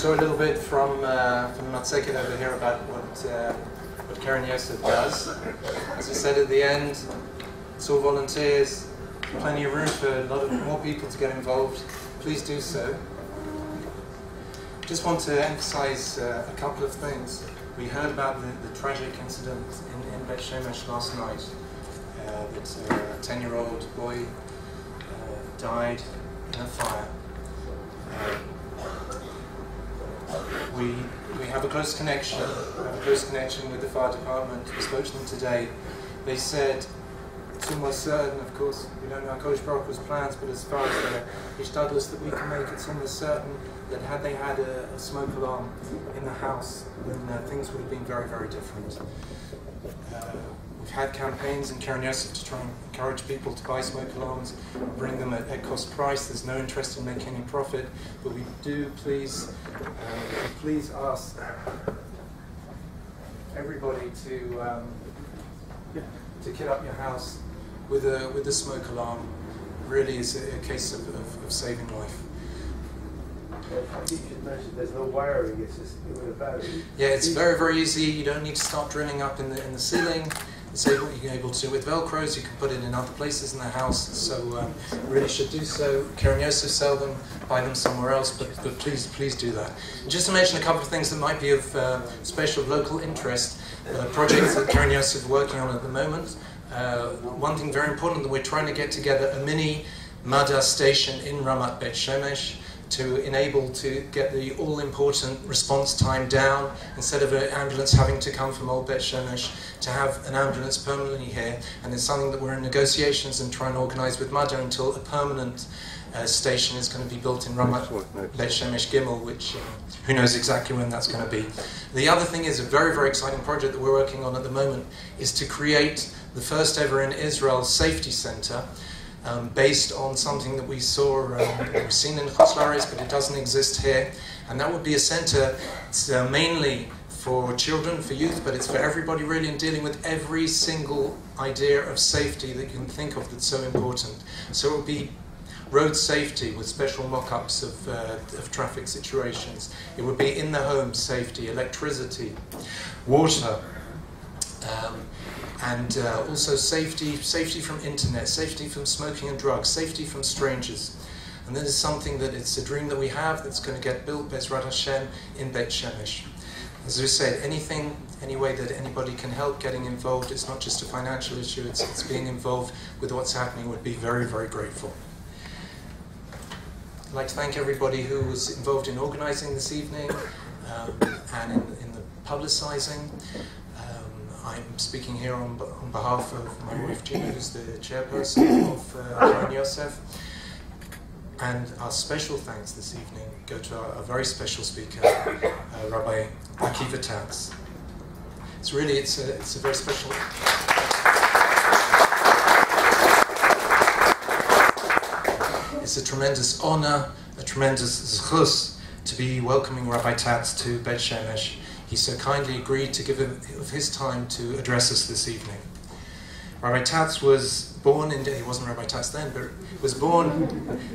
saw a little bit from Matzeket over here about what Keren Yosef does. As I said at the end, it's all volunteers, plenty of room for a lot of more people to get involved. Please do so. Just want to emphasize a couple of things. We heard about the tragic incident in Bet Shemesh last night. That a 10-year-old boy died in a fire. We have a close connection. We have a close connection with the fire department. We spoke to them today. They said it's almost certain, of course, we don't know HaKadosh Baruch Hu's plans, but as far as the ishtadlus that we can make, it's almost certain that had they had a smoke alarm in the house, then things would have been very, very different. We've had campaigns in Keren Yosef to try and encourage people to buy smoke alarms, bring them at cost price. There's no interest in making any profit, but we do please ask everybody to kit up your house with a smoke alarm. Really is a case of saving life. You should mention there's no wiring, it's just with a battery. Yeah, it's very, very easy. You don't need to start drilling up in the ceiling. It's able to do with Velcros. You can put it in other places in the house. So really should do so. Keren Yosef sell them, buy them somewhere else, but please do that. And just to mention a couple of things that might be of special local interest, projects that Keren Yosef is working on at the moment. One thing very important, that we're trying to get together a mini Mada station in Ramat Bet Shemesh to enable to get the all-important response time down. Instead of an ambulance having to come from old Bet Shemesh, to have an ambulance permanently here. And it's something that we're in negotiations and trying to organise with Mada until a permanent station is going to be built in Ramat Bet Shemesh Gimel, which who knows exactly when that's going to be. The other thing is a very, very exciting project that we're working on at the moment is to create the first ever in Israel safety centre, based on something that we saw, we've seen in Chutz La'aretz, but it doesn't exist here. And that would be a centre mainly for children, for youth, but it's for everybody really, in dealing with every single idea of safety that you can think of that's so important. So it would be road safety with special mock-ups of traffic situations. It would be in the home safety, electricity, water, and also safety from internet, safety from smoking and drugs, safety from strangers. And this is something that it's a dream that we have that's going to get built, Bezrat Hashem, in Beit Shemesh. As I said, any way that anybody can help getting involved, it's not just a financial issue, it's being involved with what's happening, would be very, very grateful. I'd like to thank everybody who was involved in organising this evening and in the publicising. I'm speaking here on behalf of my wife Gina, who's the chairperson of Keren Yosef. And our special thanks this evening go to our very special speaker, Rabbi Akiva Tatz. It's a very special. It's a tremendous honor, a tremendous zchus to be welcoming Rabbi Tatz to Bet Shemesh. He so kindly agreed to give of his time to address us this evening. Rabbi Tatz was born in, he wasn't Rabbi Tatz then, but was born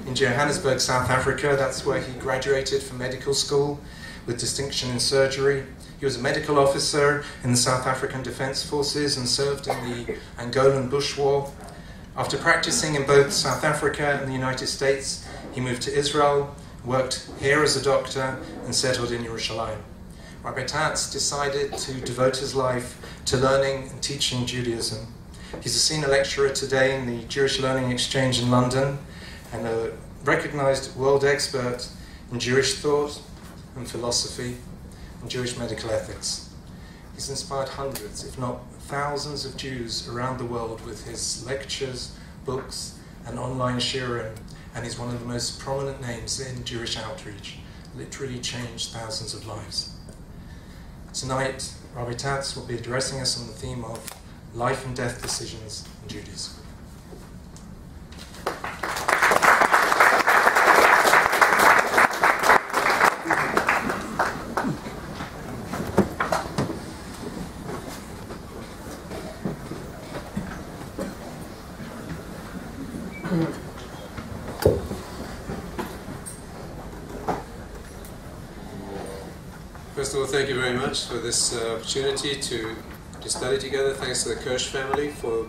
in Johannesburg, South Africa. That's where he graduated from medical school with distinction in surgery. He was a medical officer in the South African Defence Forces and served in the Angolan Bush War. After practicing in both South Africa and the United States, he moved to Israel, worked here as a doctor, and settled in Yerushalayim. Rabbi Tatz decided to devote his life to learning and teaching Judaism. He's a senior lecturer today in the Jewish Learning Exchange in London and a recognized world expert in Jewish thought and philosophy and Jewish medical ethics. He's inspired hundreds, if not thousands, of Jews around the world with his lectures, books, and online shiurim, and he's one of the most prominent names in Jewish outreach. Literally changed thousands of lives. Tonight, Rabbi Tatz will be addressing us on the theme of life and death decisions in Judaism. First of all, thank you very much for this opportunity to study together. Thanks to the Kirsch family for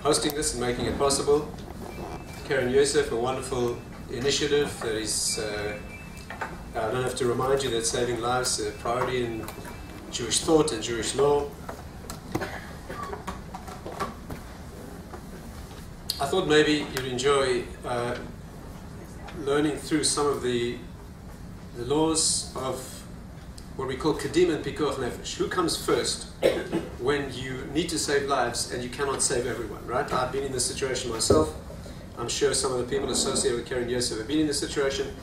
hosting this and making it possible. Keren Yosef, a wonderful initiative that is, I don't have to remind you that saving lives is a priority in Jewish thought and Jewish law. I thought maybe you'd enjoy learning through some of the laws of what we call Kedim and Pikuach Nefesh. Who comes first? when you need to save lives and you cannot save everyone, right? I've been in this situation myself. I'm sure some of the people associated with Keren Yosef have been in this situation.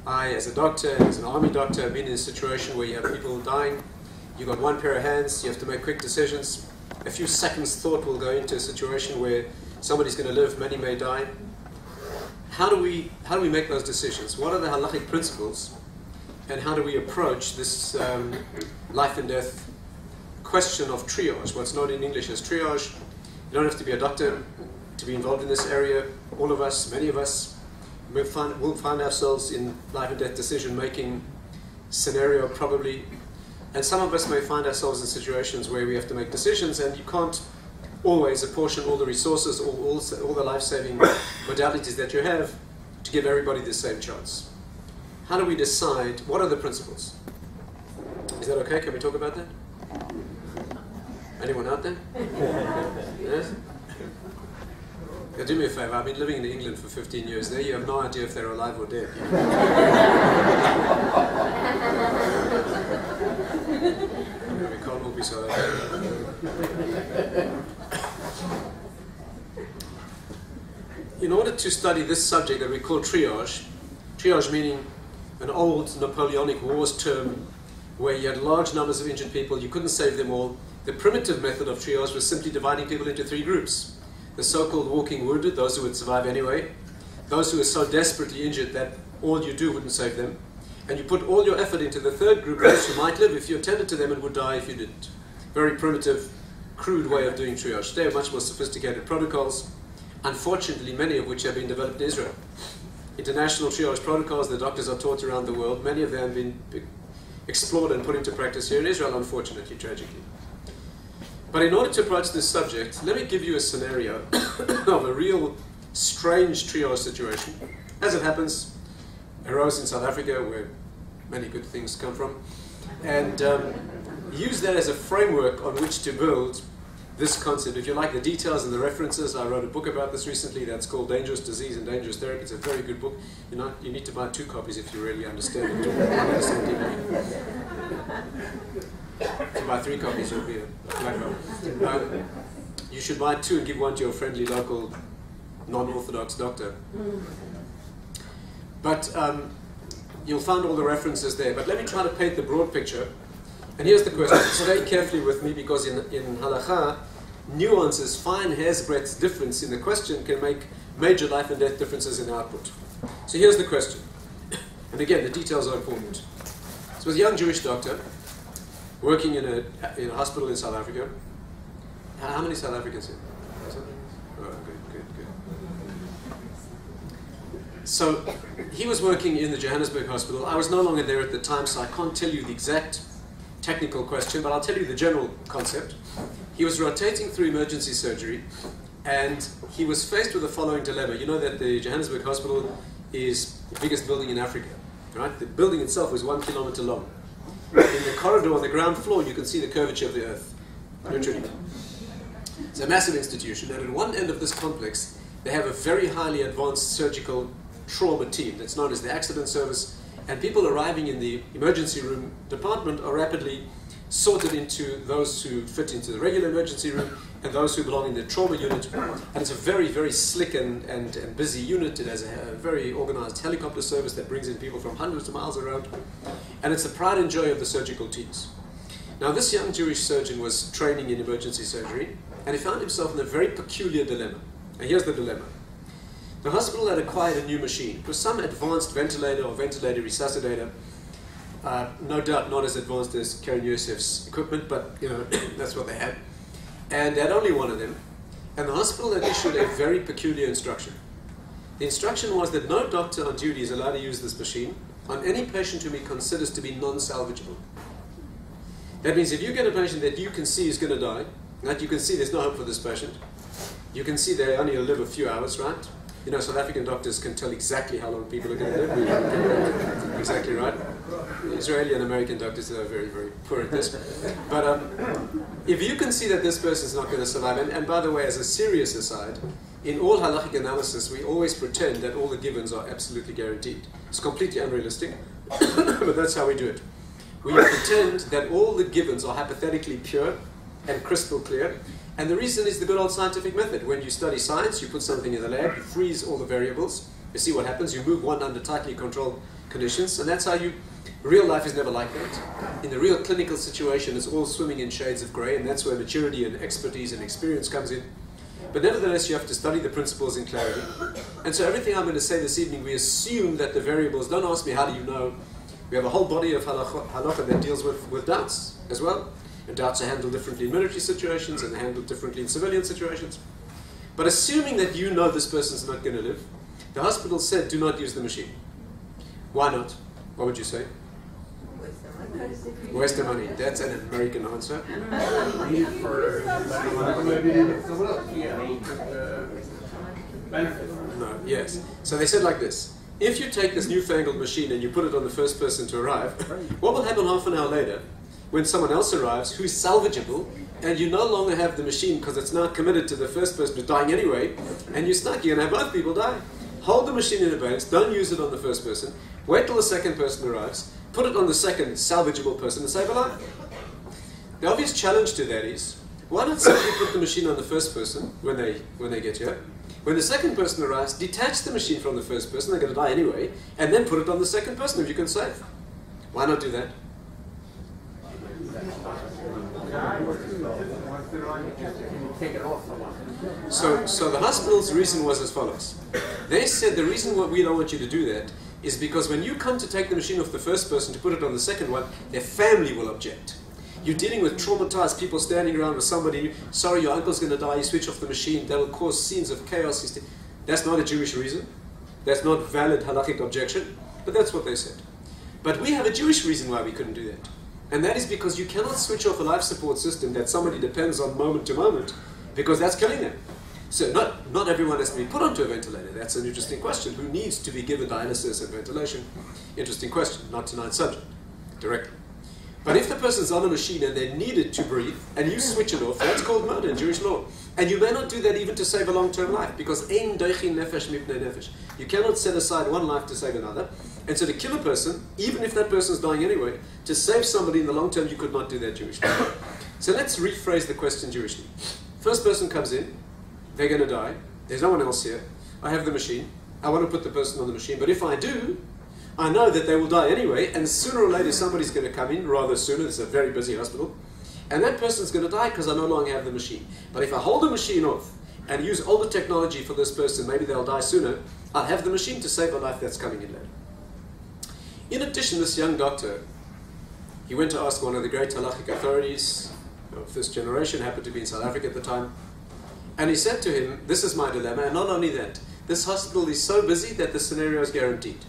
I, as a doctor, as an army doctor, have been in a situation where you have people dying. You've got one pair of hands, you have to make quick decisions. A few seconds thought will go into a situation where somebody's going to live, many may die. How do we make those decisions? What are the halachic principles? And how do we approach this life and death question of triage, what's known in English as triage? You don't have to be a doctor to be involved in this area. All of us, many of us, we'll find ourselves in life and death decision-making scenario probably. And some of us may find ourselves in situations where we have to make decisions and you can't always apportion all the resources, all the life-saving modalities that you have to give everybody the same chance. How do we decide? What are the principles? Is that okay? Can we talk about that? Anyone out there? Yes? Yeah, do me a favor. I've been living in England for 15 years. There you have no idea if they're alive or dead. We can't all be so In order to study this subject that we call triage, triage meaning an old Napoleonic Wars term where you had large numbers of injured people, you couldn't save them all. The primitive method of triage was simply dividing people into three groups. The so-called walking wounded, those who would survive anyway. Those who were so desperately injured that all you do wouldn't save them. And you put all your effort into the third group, those who might live if you attended to them and would die if you didn't. Very primitive, crude way of doing triage. Today are much more sophisticated protocols, unfortunately many of which have been developed in Israel. International triage protocols that doctors are taught around the world, many of them have been explored and put into practice here in Israel, unfortunately, tragically. But in order to approach this subject, let me give you a scenario of a real strange triage situation. As it happens, arose in South Africa, where many good things come from, and use that as a framework on which to build this concept. If you like the details and the references, I wrote a book about this recently that's called Dangerous Disease and Dangerous Therapy. It's a very good book. You need to buy 2 copies if you really understand it. If you buy 3 copies, you'll be a black belt. You should buy 2 and give 1 to your friendly local non-orthodox doctor. But you'll find all the references there. But let me try to paint the broad picture. And here's the question. Stay carefully with me, because in halakha, nuances, fine hair's breadth difference in the question can make major life and death differences in output. So here's the question. And again, the details are important. So a young Jewish doctor working in a hospital in South Africa. How many South Africans here? Oh, good. So he was working in the Johannesburg hospital. I was no longer there at the time, so I can't tell you the exact technical question, but I'll tell you the general concept. He was rotating through emergency surgery, and he was faced with the following dilemma. You know that the Johannesburg hospital is the biggest building in Africa, right? The building itself is 1 kilometer long. In the corridor on the ground floor, you can see the curvature of the earth, literally. It's a massive institution, and at one end of this complex, they have a very highly advanced surgical trauma team that's known as the accident service, and people arriving in the emergency room department are rapidly sorted into those who fit into the regular emergency room and those who belong in the trauma unit. And it's a very, very slick and busy unit. It has a very organized helicopter service that brings in people from hundreds of miles around. And it's the pride and joy of the surgical teams. Now, this young Jewish surgeon was training in emergency surgery, and he found himself in a very peculiar dilemma. And here's the dilemma. The hospital had acquired a new machine. It was some advanced ventilator or ventilator resuscitator. No doubt not as advanced as Keren Yosef's equipment, but that's what they had. And they had only one of them. And the hospital had issued a very peculiar instruction. The instruction was that no doctor on duty is allowed to use this machine on any patient whom he considers to be non-salvageable. That means if you get a patient that you can see is going to die, that you can see there's no hope for this patient, you can see they only live a few hours, right? South African doctors can tell exactly how long people are going to live. Exactly right. Israeli and American doctors are very, very poor at this. But if you can see that this person is not going to survive, and by the way, as a serious aside, in all halachic analysis, we always pretend that all the givens are absolutely guaranteed. It's completely unrealistic, but that's how we do it. We pretend that all the givens are hypothetically pure, and crystal clear. And the reason is the good old scientific method. When you study science, you put something in the lab, you freeze all the variables, you see what happens, you move one under tightly controlled conditions, and that's how you... Real life is never like that. In the real clinical situation, it's all swimming in shades of grey, and that's where maturity and expertise and experience comes in. But nevertheless, you have to study the principles in clarity. And so everything I'm going to say this evening, we assume that the variables, don't ask me how do you know. We have a whole body of halacha that deals with doubts as well. And doubts are handled differently in military situations and they're handled differently in civilian situations. But assuming that you know this person's not going to live, the hospital said do not use the machine. Why not? What would you say? Waste the money. That's an American answer. No, yes. So they said like this. If you take this newfangled machine and you put it on the first person to arrive, what will happen half an hour later when someone else arrives who's salvageable and you no longer have the machine because it's now committed to the first person who's dying anyway, and you're stuck, you're going to have both people die. Hold the machine in abeyance, don't use it on the first person, wait till the second person arrives, put it on the second salvageable person and save a life. The obvious challenge to that is, why not simply put the machine on the first person when they get here? When the second person arrives, detach the machine from the first person, they're going to die anyway, and then put it on the second person if you can save. Why not do that? So the hospital's reason was as follows. They said the reason why we don't want you to do that is because when you come to take the machine off the first person to put it on the second one, their family will object. You're dealing with traumatized people standing around with somebody, sorry, your uncle's going to die, you switch off the machine, that will cause scenes of chaos. That's not a Jewish reason. That's not valid halachic objection, but that's what they said. But we have a Jewish reason why we couldn't do that. And that is because you cannot switch off a life support system that somebody depends on moment to moment, because that's killing them. So not everyone has to be put onto a ventilator. That's an interesting question. Who needs to be given dialysis and ventilation? Interesting question, not tonight's subject, directly. But if the person's on a machine and they're needed to breathe, and you switch it off, that's called murder in Jewish law. And you may not do that even to save a long-term life, because ein doichin nefesh mipnei nefesh. You cannot set aside one life to save another. And so to kill a person, even if that person's dying anyway, to save somebody in the long term, you could not do that Jewishly. So let's rephrase the question Jewishly. First person comes in, they're going to die, there's no one else here, I have the machine, I want to put the person on the machine, but if I do, I know that they will die anyway, and sooner or later somebody's going to come in, rather sooner, it's a very busy hospital, and that person's going to die because I no longer have the machine. But if I hold the machine off and use all the technology for this person, maybe they'll die sooner, I'll have the machine to save a life that's coming in later. In addition, this young doctor, he went to ask one of the great halachic authorities of this generation, happened to be in South Africa at the time, and he said to him, this is my dilemma, and not only that, this hospital is so busy that the scenario is guaranteed.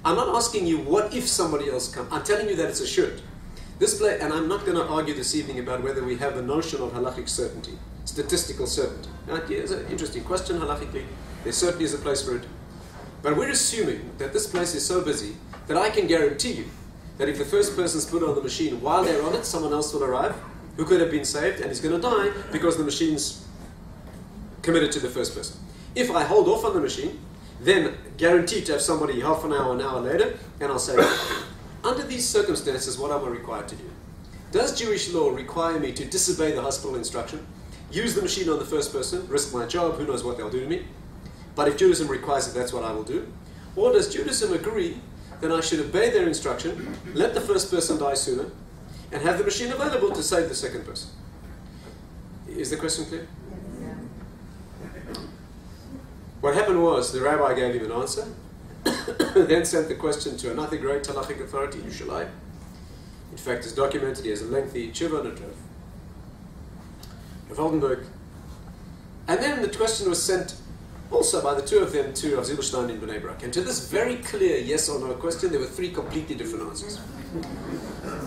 I'm not asking you what if somebody else comes. I'm telling you that it's assured. And I'm not going to argue this evening about whether we have the notion of halachic certainty, statistical certainty. Now, it's an interesting question halachically. There certainly is a place for it. But we're assuming that this place is so busy that I can guarantee you that if the first person's put on the machine while they're on it, someone else will arrive who could have been saved and is going to die because the machine's committed to the first person. If I hold off on the machine, then guaranteed to have somebody half an hour later, and I'll say, under these circumstances, what am I required to do? Does Jewish law require me to disobey the hospital instruction, use the machine on the first person, risk my job, who knows what they'll do to me? But if Judaism requires it, that's what I will do. Or does Judaism agree that I should obey their instruction, let the first person die sooner, and have the machine available to save the second person? Is the question clear? What happened was, the rabbi gave him an answer, then sent the question to another great halachic authority, Yushalai. In fact, it's documented, he has a lengthy tshuva on it, Rav Oldenburg. And then the question was sent also by the two of them to Rav Zilberstein in Bnei Brak. And to this very clear yes or no question, there were three completely different answers.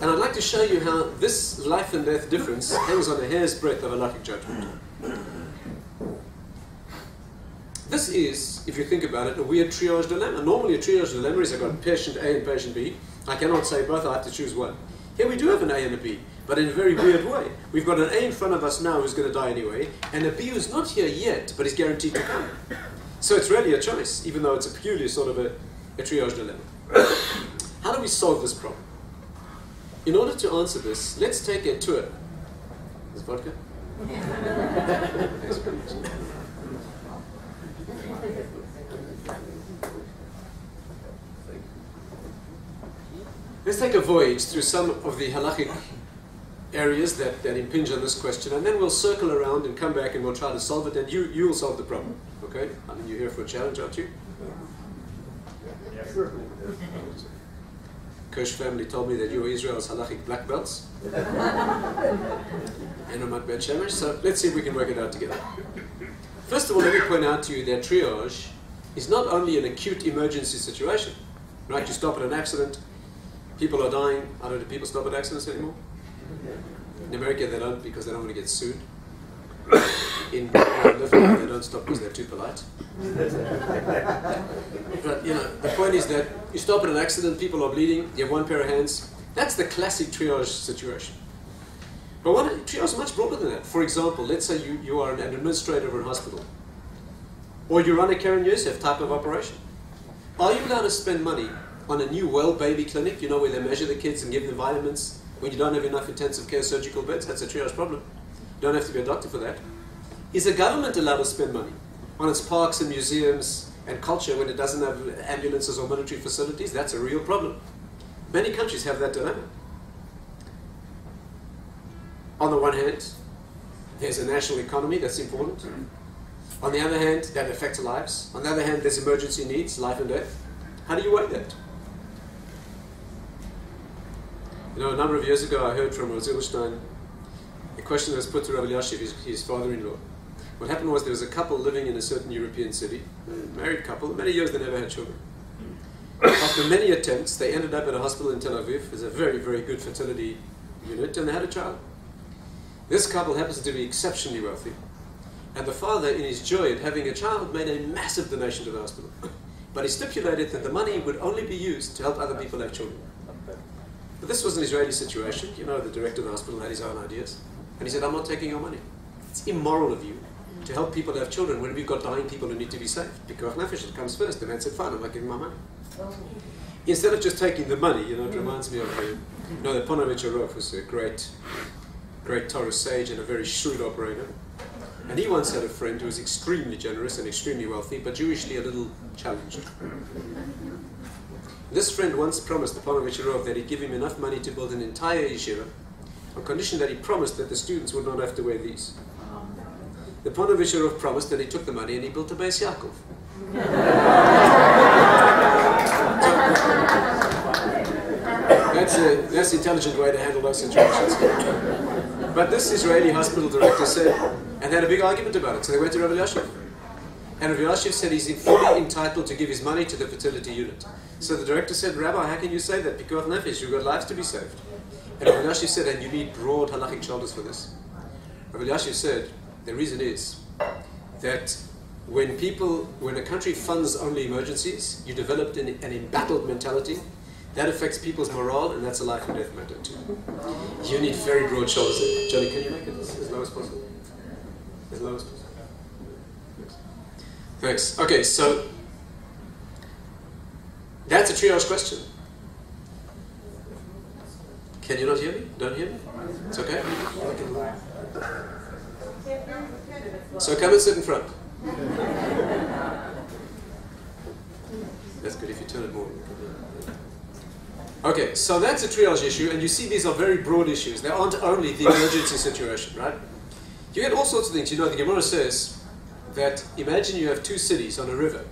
And I'd like to show you how this life and death difference hangs on a hair's breadth of halachic judgment. This is, if you think about it, a weird triage dilemma. Normally a triage dilemma is I've got patient A and patient B. I cannot say both, I have to choose one. Here we do have an A and a B, but in a very weird way. We've got an A in front of us now who's going to die anyway, and a B who's not here yet, but is guaranteed to come. So it's really a choice, even though it's a peculiar sort of a triage dilemma. How do we solve this problem? In order to answer this, let's take a tour Is vodka? Thanks very much. Let's take a voyage through some of the halachic areas that impinge on this question, and then we'll circle around and come back and we'll try to solve it, and you will solve the problem. Okay? I mean, you're here for a challenge, aren't you? Yeah, sure. Kosh family told me that you're Israel's halachic black belts. And I'm at Bet Shemesh, so let's see if we can work it out together. First of all, let me point out to you that triage is not only an acute emergency situation. Right? You stop at an accident, people are dying. I don't know, do people stop at accidents anymore? In America they don't, because they don't want to get sued. In Lithuania they don't stop because they're too polite. But you know, the point is that you stop at an accident, people are bleeding, you have one pair of hands. That's the classic triage situation. But triage is much broader than that. For example, let's say you are an administrator of a hospital, or you run a Keren Yosef type of operation. Are you allowed to spend money on a new well baby clinic, you know, where they measure the kids and give them vitamins when you don't have enough intensive care surgical beds? That's a triage problem. You don't have to be a doctor for that. Is the government allowed to spend money on its parks and museums and culture when it doesn't have ambulances or military facilities? That's a real problem. Many countries have that dilemma. On the one hand, there's a national economy that's important. On the other hand, that affects lives. On the other hand, there's emergency needs, life and death. How do you weigh that? You know, a number of years ago, I heard from Rosilstein a question that was put to Rabbi Yashiv, his father-in-law. What happened was there was a couple living in a certain European city, a married couple. Many years they never had children. After many attempts, they ended up at a hospital in Tel Aviv. There's a very, very good fertility unit, and they had a child. This couple happens to be exceptionally wealthy. And the father, in his joy at having a child, made a massive donation to the hospital. But he stipulated that the money would only be used to help other people have children. But this was an Israeli situation. You know, the director of the hospital had his own ideas. And he said, I'm not taking your money. It's immoral of you to help people have children when we've got dying people who need to be saved. Because nefesh, it comes first. The man said, fine, I'm not giving my money. Instead of just taking the money, you know, it reminds me of the Ponovich Arov was a great Torah sage and a very shrewd operator. And he once had a friend who was extremely generous and extremely wealthy, but Jewishly a little challenged. This friend once promised the Ponovich Arov that he'd give him enough money to build an entire yeshiva on condition that he promised that the students would not have to wear these. The Ponovich Arov promised that he took the money and he built a Beis Yaakov. That's an intelligent way to handle those situations. But this Israeli hospital director said, and they had a big argument about it, so they went to Rabbi Yashiv. And Rabbi Yashiv said he's fully entitled to give his money to the fertility unit. So the director said, Rabbi, how can you say that? Because nefesh, you've got lives to be saved. And Rabbi Yashiv said, and you need broad halachic shoulders for this. Rabbi Yashiv said, the reason is that when a country funds only emergencies, you developed an embattled mentality. That affects people's morale, and that's a life and death matter too. You need very broad shoulders. Johnny, can you make it as low as possible? As low as possible. Thanks. Okay, so that's a triage question. Can you not hear me? Don't hear me? It's okay? So come and sit in front. That's good if you turn it more. Okay, so that's a triage issue, and you see these are very broad issues. They aren't only the emergency situation, right? You get all sorts of things. You know, the Gemara says that imagine you have two cities on a river,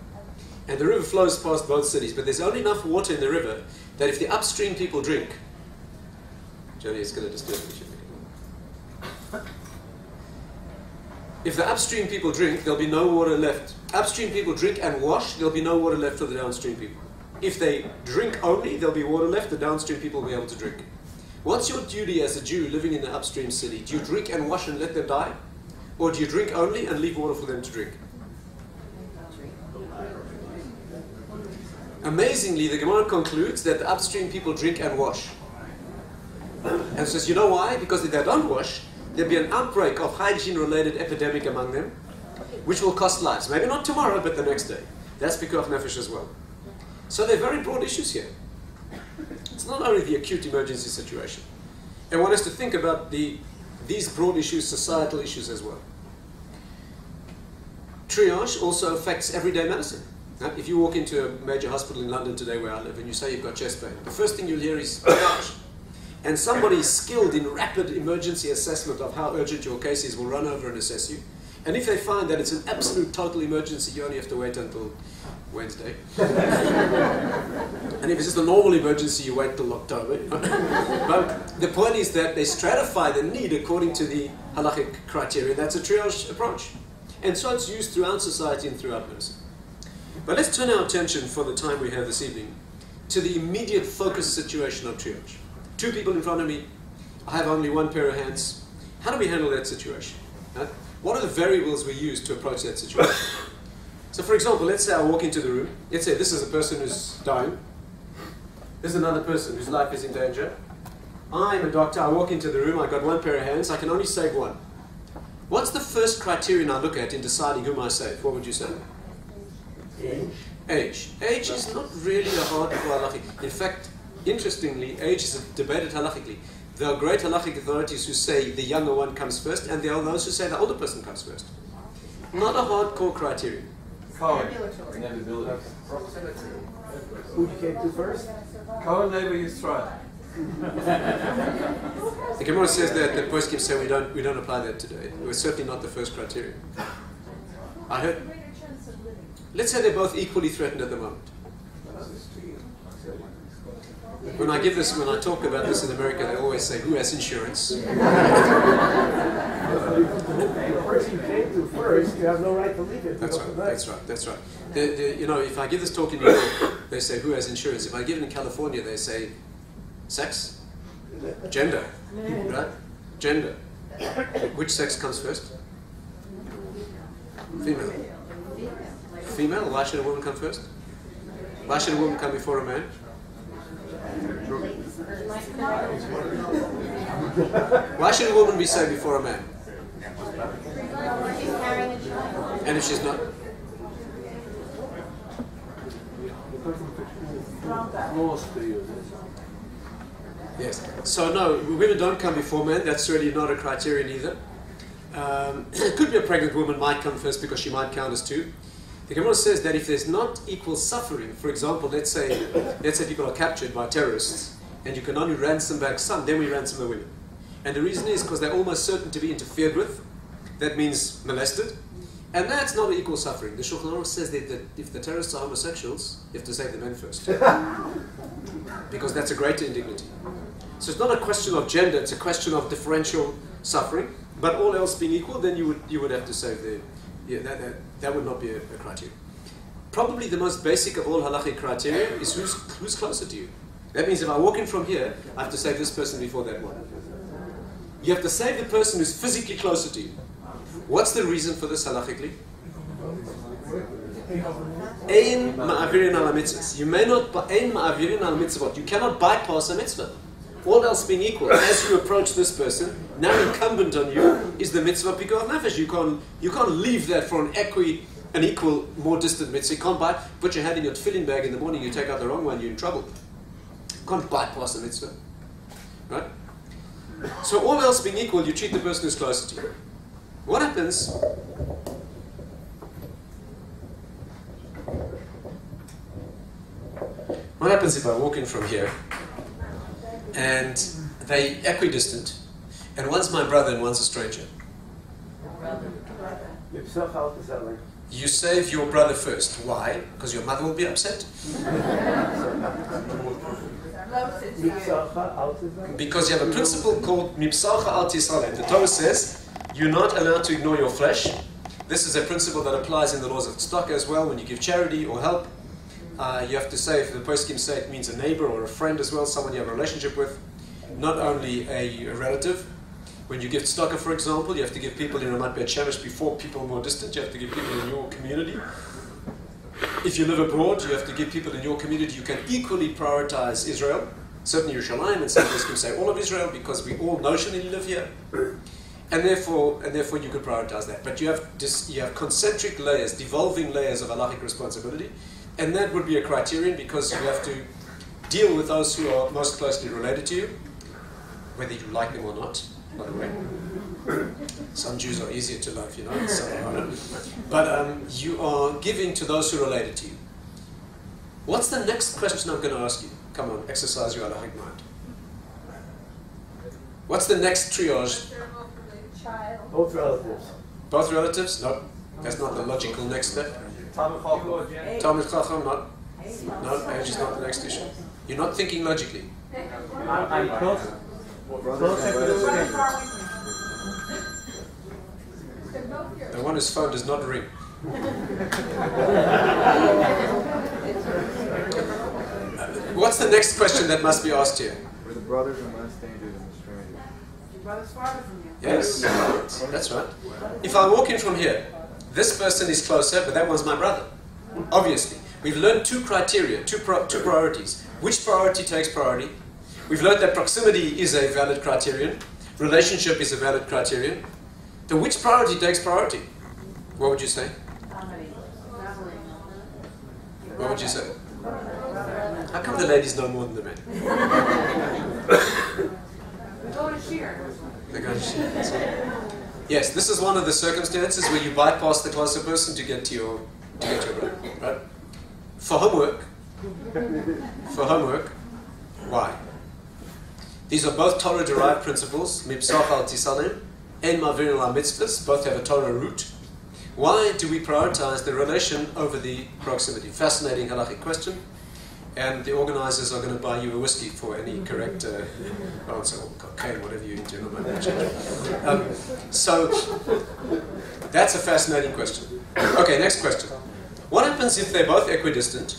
and the river flows past both cities, but there's only enough water in the river that if the upstream people drink, Johnny is going to disturb me. If the upstream people drink, there'll be no water left. Upstream people drink and wash, there'll be no water left for the downstream people. If they drink only, there'll be water left, the downstream people will be able to drink. What's your duty as a Jew living in the upstream city? Do you drink and wash and let them die? Or do you drink only and leave water for them to drink? Amazingly, the Gemara concludes that the upstream people drink and wash. And says, you know why? Because if they don't wash, there'll be an outbreak of hygiene-related epidemic among them, which will cost lives. Maybe not tomorrow, but the next day. That's pikuach nefesh as well. So they're very broad issues here. It's not only the acute emergency situation. And one has to think about the these broad issues, societal issues as well. Triage also affects everyday medicine. Now, if you walk into a major hospital in London today where I live and you say you've got chest pain, the first thing you'll hear is triage. And somebody skilled in rapid emergency assessment of how urgent your case is will run over and assess you. And if they find that it's an absolute total emergency, you only have to wait until Wednesday. And if it's just a normal emergency, you wait till October. But the point is that they stratify the need according to the halachic criteria. That's a triage approach. And so it's used throughout society and throughout medicine. But let's turn our attention for the time we have this evening to the immediate focus situation of triage. Two people in front of me, I have only one pair of hands. How do we handle that situation? What are the variables we use to approach that situation? So for example, let's say I walk into the room. Let's say this is a person who's dying. This is another person whose life is in danger. I'm a doctor, I walk into the room, I've got one pair of hands, I can only save one. What's the first criterion I look at in deciding whom I save? What would you say? Age. Age. Age is not really a hardcore halachic. In fact, interestingly, age is debated halachically. There are great halachic authorities who say the younger one comes first, and there are those who say the older person comes first. Not a hardcore criterion. Inevitability. Who you came to first? Cohen labor use trial. The Gemara says that the poskim say we don't apply that today. It was certainly not the first criterion. I heard. Let's say they're both equally threatened at the moment. When I talk about this in America, they always say, "Who has insurance?" The person you came to first, you have no right to leave it. That's right. If I give this talk in New York, they say, "Who has insurance?" If I give it in California, they say, "Sex, gender, right? Gender. Which sex comes first? Female. Female. Why should a woman come first? Why should a woman come before a man? Why should a woman be saved before a man? And if she's not? Yes. So no, women don't come before men. That's really not a criterion either. It could be a pregnant woman might come first because she might count as two. The Gemara says that if there's not equal suffering, for example, let's say people are captured by terrorists, and you can only ransom back some, then we ransom the women. And the reason is because they're almost certain to be interfered with. That means molested. And that's not equal suffering. The Shulchan Aruch says that if the terrorists are homosexuals, you have to save the men first. Because that's a greater indignity. So it's not a question of gender, it's a question of differential suffering. But all else being equal, then you would have to save the... that would not be a criterion. Probably the most basic of all halachic criteria is who's closer to you. That means if I walk in from here, I have to save this person before that one. You have to save the person who's physically closer to you. What's the reason for this halachically? Ein ma'avirin al mitzvot. You may not, ein ma'avirin al mitzvot. You cannot bypass a mitzvah. All else being equal, as you approach this person, now incumbent on you is the mitzvah pikuach nefesh. You can't leave that for an equal, more distant mitzvah. You can't put your hand in your tefillin bag in the morning, you take out the wrong one, you're in trouble. You can't bypass a mitzvah. Right? So all else being equal, you treat the person who's closer to you. What happens? What happens if I walk in from here and they equidistant, and one's my brother and one's a stranger? You save your brother first. Why? Because your mother will be upset. Because you have a principle called Mipsarcha al Tisale. The Torah says you're not allowed to ignore your flesh. This is a principle that applies in the laws of tzedakah as well. When you give charity or help, you have to say, if the poskim say it means a neighbor or a friend as well, someone you have a relationship with, not only a relative. When you give tzedakah, for example, you have to give people in Bet Shemesh before people more distant. You have to give people in your community. If you live abroad, you have to give people in your community. You can equally prioritize Israel, certainly Yerushalayim, and some poskim say all of Israel, because we all notionally live here. And therefore you could prioritize that. But you have concentric layers, devolving layers of halachic responsibility. And that would be a criterion, because you have to deal with those who are most closely related to you, whether you like them or not, by the way. Some Jews are easier to love, you know, some are harder. But you are giving to those who related to you. What's the next question I'm going to ask you? Come on, exercise your halachic mind. What's the next triage? Child. Both relatives. Both relatives? No, that's not the logical next step. Talmid Chacham, not. No, age is not the next issue. You're not thinking logically. I'm close. Closer to the skin. The one whose phone does not ring. What's the next question that must be asked here? We're the brothers and less dangerous than the strangers. Your brother's farther from you. Yes, that's right. If I walk in from here, this person is closer, but that one's my brother. Obviously. We've learned two criteria, two priorities. Which priority takes priority? We've learned that proximity is a valid criterion. Relationship is a valid criterion. So which priority takes priority? What would you say? What would you say? How come the ladies know more than the men? Go to shear. They're going to share. Yes, this is one of the circumstances where you bypass the closer person to get to your brother, right? For homework, why? These are both Torah-derived principles, mipsach al tisalim, en mavir la mitzvahs, both have a Torah root. Why do we prioritize the relation over the proximity? Fascinating halachic question. And the organizers are going to buy you a whiskey for any correct answer, or cocaine, whatever you do. So, that's a fascinating question. Okay, next question. What happens if they're both equidistant?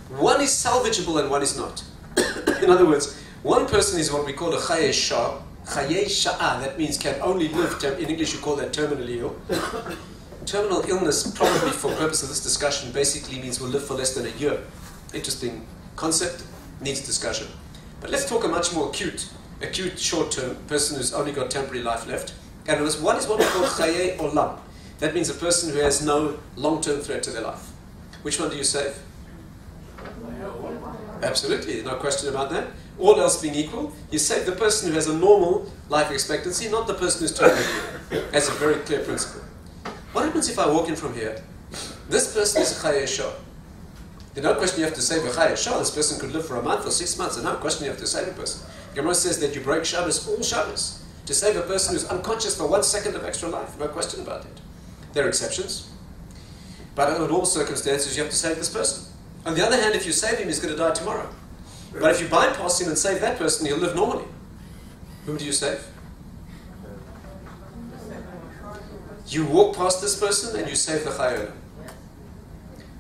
One is salvageable and one is not. In other words, one person is what we call a chaye sha'a, that means can only live, in English you call that terminally ill. Terminal illness, probably for purpose of this discussion, basically means will live for less than a year. Interesting concept, needs discussion. But let's talk a much more acute short-term person who's only got temporary life left. And one is what we call chaye olam. That means a person who has no long-term threat to their life. Which one do you save? Absolutely, no question about that. All else being equal, you save the person who has a normal life expectancy, not the person who's terminally ill. That's a very clear principle. What happens if I walk in from here? This person is a chaye shah. There's no question you have to save a chaye shah. This person could live for a month or 6 months, and no question you have to save a person. Gemara says that you break Shabbos, all Shabbos, to save a person who's unconscious for 1 second of extra life. No question about it. There are exceptions. But under all circumstances, you have to save this person. On the other hand, if you save him, he's going to die tomorrow. But if you bypass him and save that person, he'll live normally. Whom do you save? You walk past this person and you save the chayyim.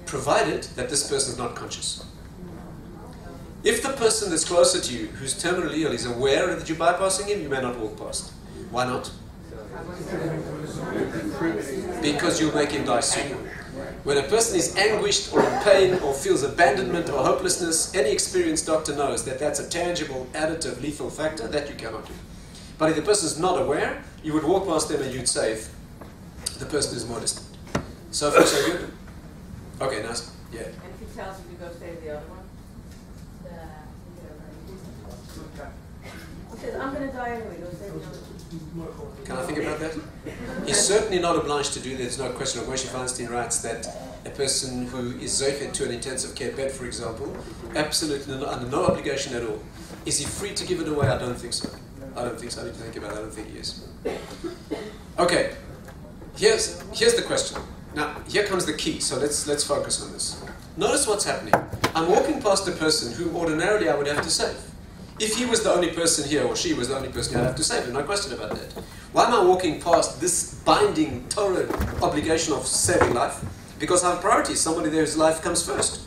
Provided that this person is not conscious. If the person that's closer to you, who's terminally ill, is aware that you're bypassing him, you may not walk past. Why not? Because you'll make him die soon. When a person is anguished or in pain or feels abandonment or hopelessness, any experienced doctor knows that that's a tangible, additive, lethal factor that you cannot do. But if the person is not aware, you would walk past them and you'd save the person who's more distant. So far, so good? Okay, nice. Yeah. And if he tells you to go save the other one? He says, I'm going to die anyway, go save the other one. Can I think about that? He's certainly not obliged to do that. There's no question. Moshe Feinstein writes that a person who is zoichet to an intensive care bed, for example, absolutely under no obligation at all. Is he free to give it away? I don't think so. I don't think so. I need to think about it. I don't think he is. Okay. Here's the question. Now, here comes the key, so let's focus on this. Notice what's happening. I'm walking past a person who ordinarily I would have to save. If he was the only person here, or she was the only person here, I'd have to save him, no question about that. Why am I walking past this binding Torah obligation of saving life? Because I have priorities, somebody there whose life comes first.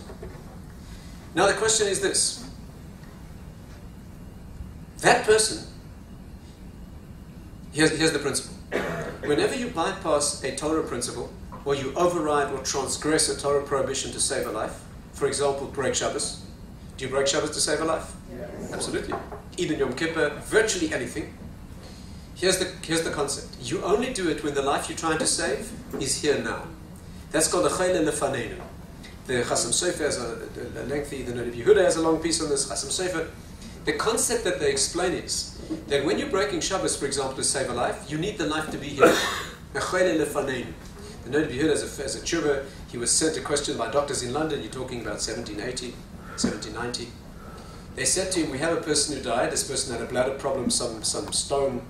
Now the question is this. That person, here's the principle. Whenever you bypass a Torah principle, or you override or transgress a Torah prohibition to save a life, for example, break Shabbos. Do you break Shabbos to save a life? Yes. Absolutely. Even Yom Kippur, virtually anything. Here's the concept. You only do it when the life you're trying to save is here now. That's called the Chayle Lefanenu. The Chasam Sofer has a lengthy, the Rabbi Yehuda has a long piece on this, Chasam Sofer. The concept that they explain is that when you're breaking Shabbos, for example, to save a life, you need the life to be here. The note to be heard as a tshuva, he was sent a question by doctors in London, you're talking about 1780, 1790. They said to him, we have a person who died, this person had a bladder problem, some stone.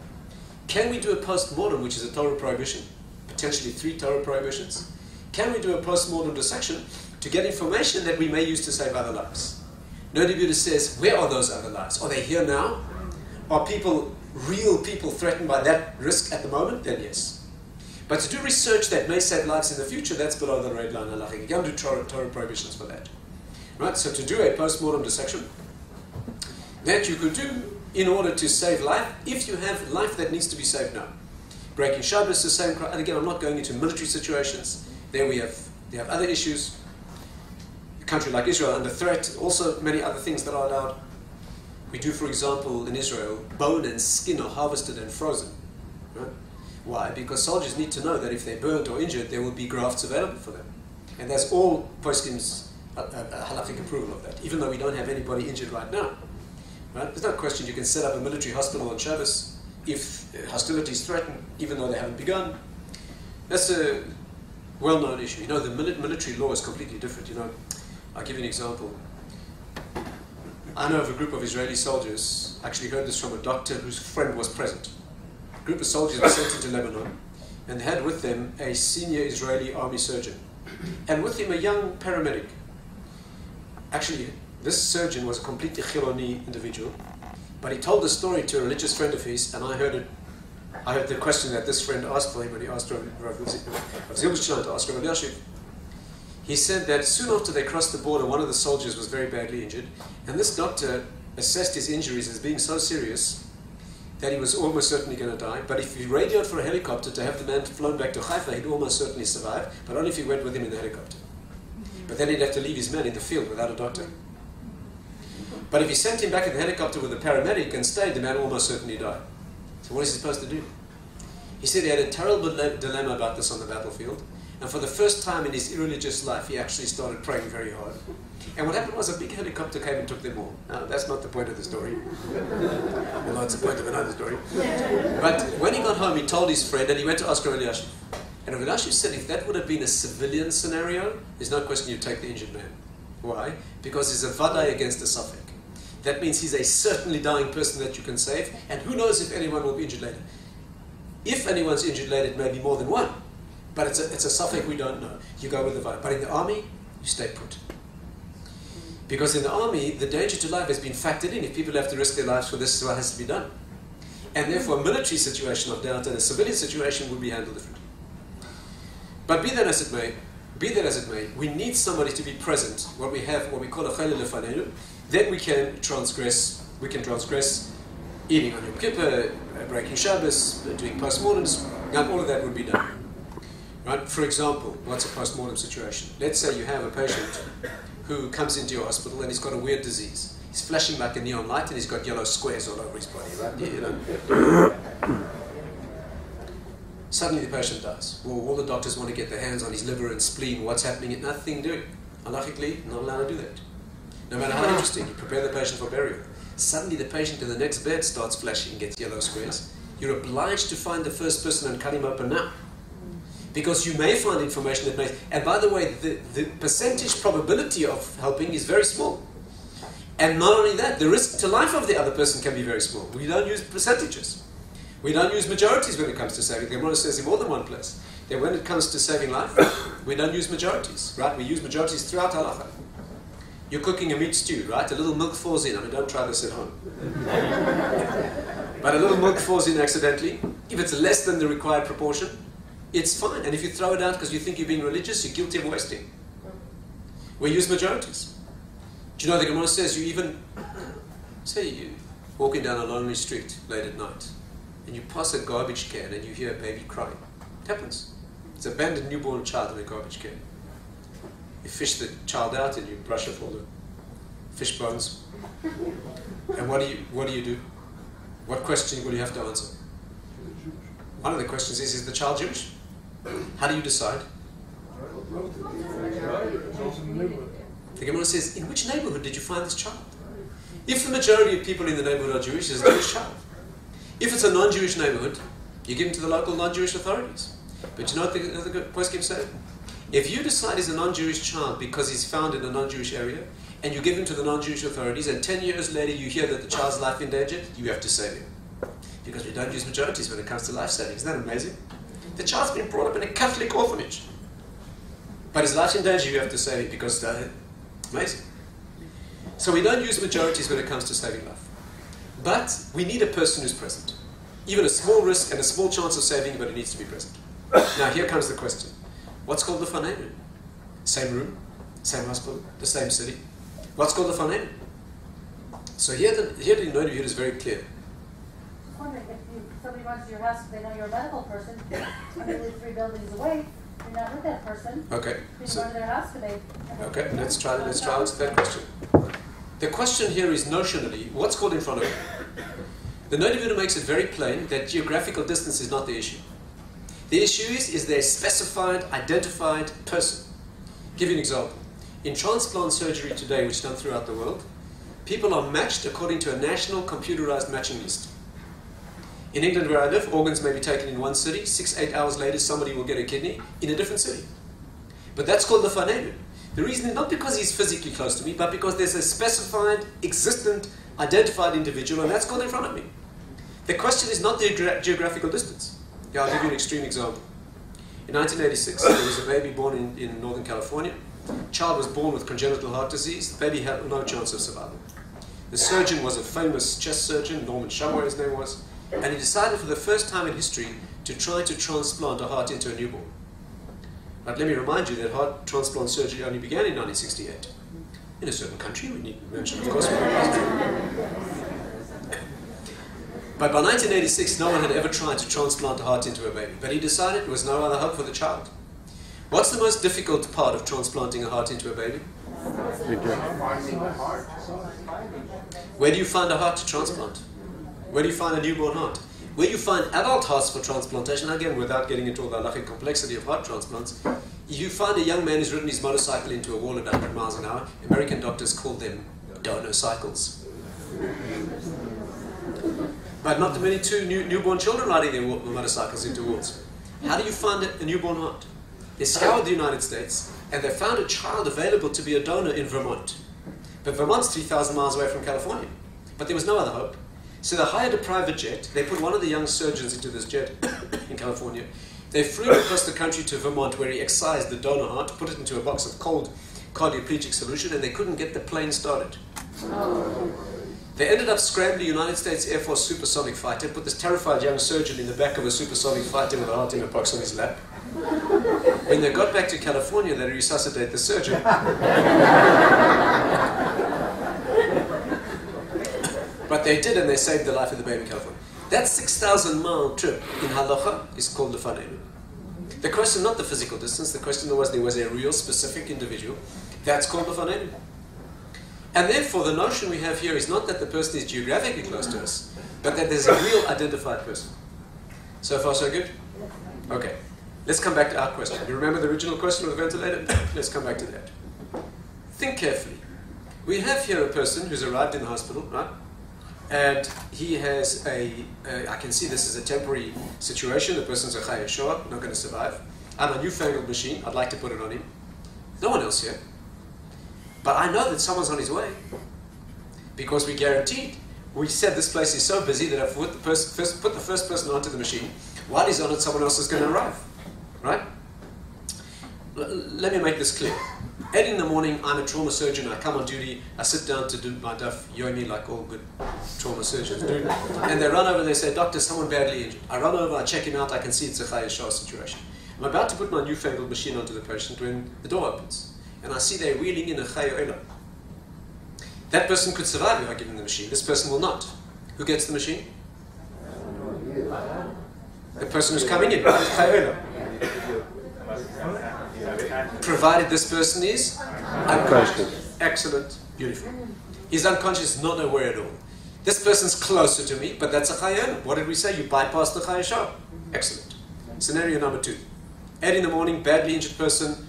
Can we do a post-mortem, which is a Torah prohibition? Potentially 3 Torah prohibitions. Can we do a post-mortem dissection to get information that we may use to save other lives? Note says, where are those other lives? Are they here now? Are real people threatened by that risk at the moment? Then yes. But to do research that may save lives in the future, that's below the red line halachic. You can't do Torah prohibitions for that. Right? So to do a post-mortem dissection, that you could do in order to save life, if you have life that needs to be saved now. Breaking Shabbos, the same. And again, I'm not going into military situations. There we have other issues. A country like Israel under threat, also many other things that are allowed. We do, for example, in Israel, bone and skin are harvested and frozen. Right? Why? Because soldiers need to know that if they're burnt or injured, there will be grafts available for them. And that's all postkim's halachic approval of that, even though we don't have anybody injured right now. Right? There's no question you can set up a military hospital on Shabbos if hostilities threaten, even though they haven't begun. That's a well-known issue. You know, the military law is completely different. You know, I'll give you an example. I know of a group of Israeli soldiers, I actually heard this from a doctor whose friend was present. A group of soldiers were sent into Lebanon, and they had with them a senior Israeli army surgeon, and with him a young paramedic. Actually, this surgeon was a completely Chiloni individual, but he told the story to a religious friend of his, and I heard the question that this friend asked for him when he asked Rav Zilberstein to ask Rabbi Yashiv. He said that soon after they crossed the border, one of the soldiers was very badly injured, and this doctor assessed his injuries as being so serious that he was almost certainly going to die. But if he radioed for a helicopter to have the man flown back to Haifa, he'd almost certainly survive, but only if he went with him in the helicopter. But then he'd have to leave his man in the field without a doctor. But if he sent him back in the helicopter with a paramedic and stayed, the man almost certainly died. So what is he supposed to do? He said he had a terrible dilemma about this on the battlefield. And for the first time in his irreligious life, he actually started praying very hard. And what happened was a big helicopter came and took them all. Now, that's not the point of the story. Although it's the point of another story. But when he got home, he told his friend, and he went to ask Rabbi Yashiv. And Rabbi Yashiv said, if that would have been a civilian scenario, there's no question you take the injured man. Why? Because he's a vadai against a suffix. That means he's a certainly dying person that you can save, and who knows if anyone will be injured later. If anyone's injured later, it may be more than one. But it's a suffix we don't know. You go with the vibe. But in the army, you stay put. Because in the army, the danger to life has been factored in. If people have to risk their lives for this, is what has to be done. And therefore, a military situation of doubt and a civilian situation will be handled differently. But be that as it may, we need somebody to be present. What we call a chayil lefanenu. Then we can transgress eating on Yom Kippur, breaking Shabbos, doing postmortems, and all of that would be done. Right? For example, what's a postmortem situation? Let's say you have a patient who comes into your hospital and he's got a weird disease. He's flashing like a neon light and he's got yellow squares all over his body, right? You know? Suddenly the patient dies. Well, all the doctors want to get their hands on his liver and spleen. What's happening? Nothing doing. Halachically, not allowed to do that. No matter how interesting, you prepare the patient for burial. Suddenly the patient in the next bed starts flashing, gets yellow squares. You're obliged to find the first person and cut him open now. Because you may find information that may... And by the way, the percentage probability of helping is very small. And not only that, the risk to life of the other person can be very small. We don't use percentages. We don't use majorities when it comes to saving. The Gemara says in more than one place that when it comes to saving life, we don't use majorities, right? We use majorities throughout halacha. You're cooking a meat stew, right? A little milk falls in. I mean, don't try this at home. But a little milk falls in accidentally. If it's less than the required proportion, it's fine. And if you throw it out because you think you're being religious, you're guilty of wasting. We use majorities. Do you know the Gemara says you even, say you're walking down a lonely street late at night, and you pass a garbage can and you hear a baby crying. It happens. It's an abandoned newborn child in a garbage can. You fish the child out and you brush off all the fish bones. And what do you do? What question will you have to answer? One of the questions is the child Jewish? How do you decide? The Gemara says, in which neighborhood did you find this child? If the majority of people in the neighborhood are Jewish, there's a Jewish child. If it's a non-Jewish neighborhood, you give him to the local non-Jewish authorities. But you know what the poskim say? If you decide he's a non-Jewish child because he's found in a non-Jewish area, and you give him to the non-Jewish authorities, and 10 years later you hear that the child's life endangered, you have to save him. Because we don't use majorities when it comes to life saving. Isn't that amazing? The child's been brought up in a Catholic orphanage. But his life's in danger, you have to save him because amazing. So we don't use majorities when it comes to saving life. But we need a person who's present. Even a small risk and a small chance of saving, but it needs to be present. Now here comes the question. What's called the fanenu? Same room, same hospital, the same city. What's called the fanenu? So here the Noda is very clear. I'm wondering if somebody runs to your house and they know you're a medical person, and they live 3 buildings away, you're not with that person. Okay. You run to their house today. Okay, let's try to answer that question. The question here is notionally, what's called in front of you? The Noda makes it very plain that geographical distance is not the issue. The issue is there a specified, identified person? I'll give you an example. In transplant surgery today, which is done throughout the world, people are matched according to a national computerized matching list. In England, where I live, organs may be taken in one city. 6-8 hours later, somebody will get a kidney in a different city. But that's called the fanenu. The reason is not because he's physically close to me, but because there's a specified, existent, identified individual, and that's called in front of me. The question is not the geographical distance. Yeah, I'll give you an extreme example. In 1986, there was a baby born in Northern California. The child was born with congenital heart disease. The baby had no chance of survival. The surgeon was a famous chest surgeon, Norman Shumway his name was, and he decided for the first time in history to try to transplant a heart into a newborn. But let me remind you that heart transplant surgery only began in 1968. In a certain country, we need to mention, of course. But by 1986, no one had ever tried to transplant a heart into a baby. But he decided there was no other hope for the child. What's the most difficult part of transplanting a heart into a baby? Where do you find a heart to transplant? Where do you find a newborn heart? Where you find adult hearts for transplantation, again, without getting into all the halachic complexity of heart transplants, you find a young man who's ridden his motorcycle into a wall at 100 miles an hour. American doctors call them donor cycles. But not too many newborn children riding their motorcycles into walls. How do you find a newborn heart? They scoured the United States, and they found a child available to be a donor in Vermont. But Vermont's 3,000 miles away from California. But there was no other hope. So they hired a private jet. They put one of the young surgeons into this jet in California. They flew across the country to Vermont, where he excised the donor heart, put it into a box of cold cardioplegic solution, and they couldn't get the plane started. They ended up scrambling a United States Air Force supersonic fighter, put this terrified young surgeon in the back of a supersonic fighter with a heart in a box on his lap. When they got back to California, they resuscitated the surgeon. But they did, and they saved the life of the baby in California. That 6,000-mile trip in halacha is called the fanenu. The question, not the physical distance, the question was there was a real specific individual. That's called the fanenu. And therefore, the notion we have here is not that the person is geographically close to us, but that there's a real identified person. So far, so good? Okay. Let's come back to our question. You remember the original question with the ventilator? Let's come back to that. Think carefully. We have here a person who's arrived in the hospital, right? And he has I can see this is a temporary situation. The person's a chai yeshua, not going to survive. I have a newfangled machine. I'd like to put it on him. No one else here. But I know that someone's on his way. Because we guaranteed. We said this place is so busy that if we put the first person onto the machine, while he's on it, someone else is going to arrive. Right? Let me make this clear. 8 in the morning, I'm a trauma surgeon. I come on duty. I sit down to do my daf yomi like all good trauma surgeons do. And they run over and they say, "Doctor, someone badly injured." I run over, I check him out. I can see it's a chai yeshua situation. I'm about to put my newfangled machine onto the patient when the door opens. And I see they're wheeling in a chai ailing. That person could survive if I give him the machine. This person will not. Who gets the machine? The person who's coming in, right? Chai ailing. Provided this person is unconscious. Excellent. Beautiful. He's unconscious, not aware at all. This person's closer to me, but that's a chai ailing. What did we say? You bypass the chai yeshua. Excellent. Scenario number 2. 8 in the morning, badly injured person,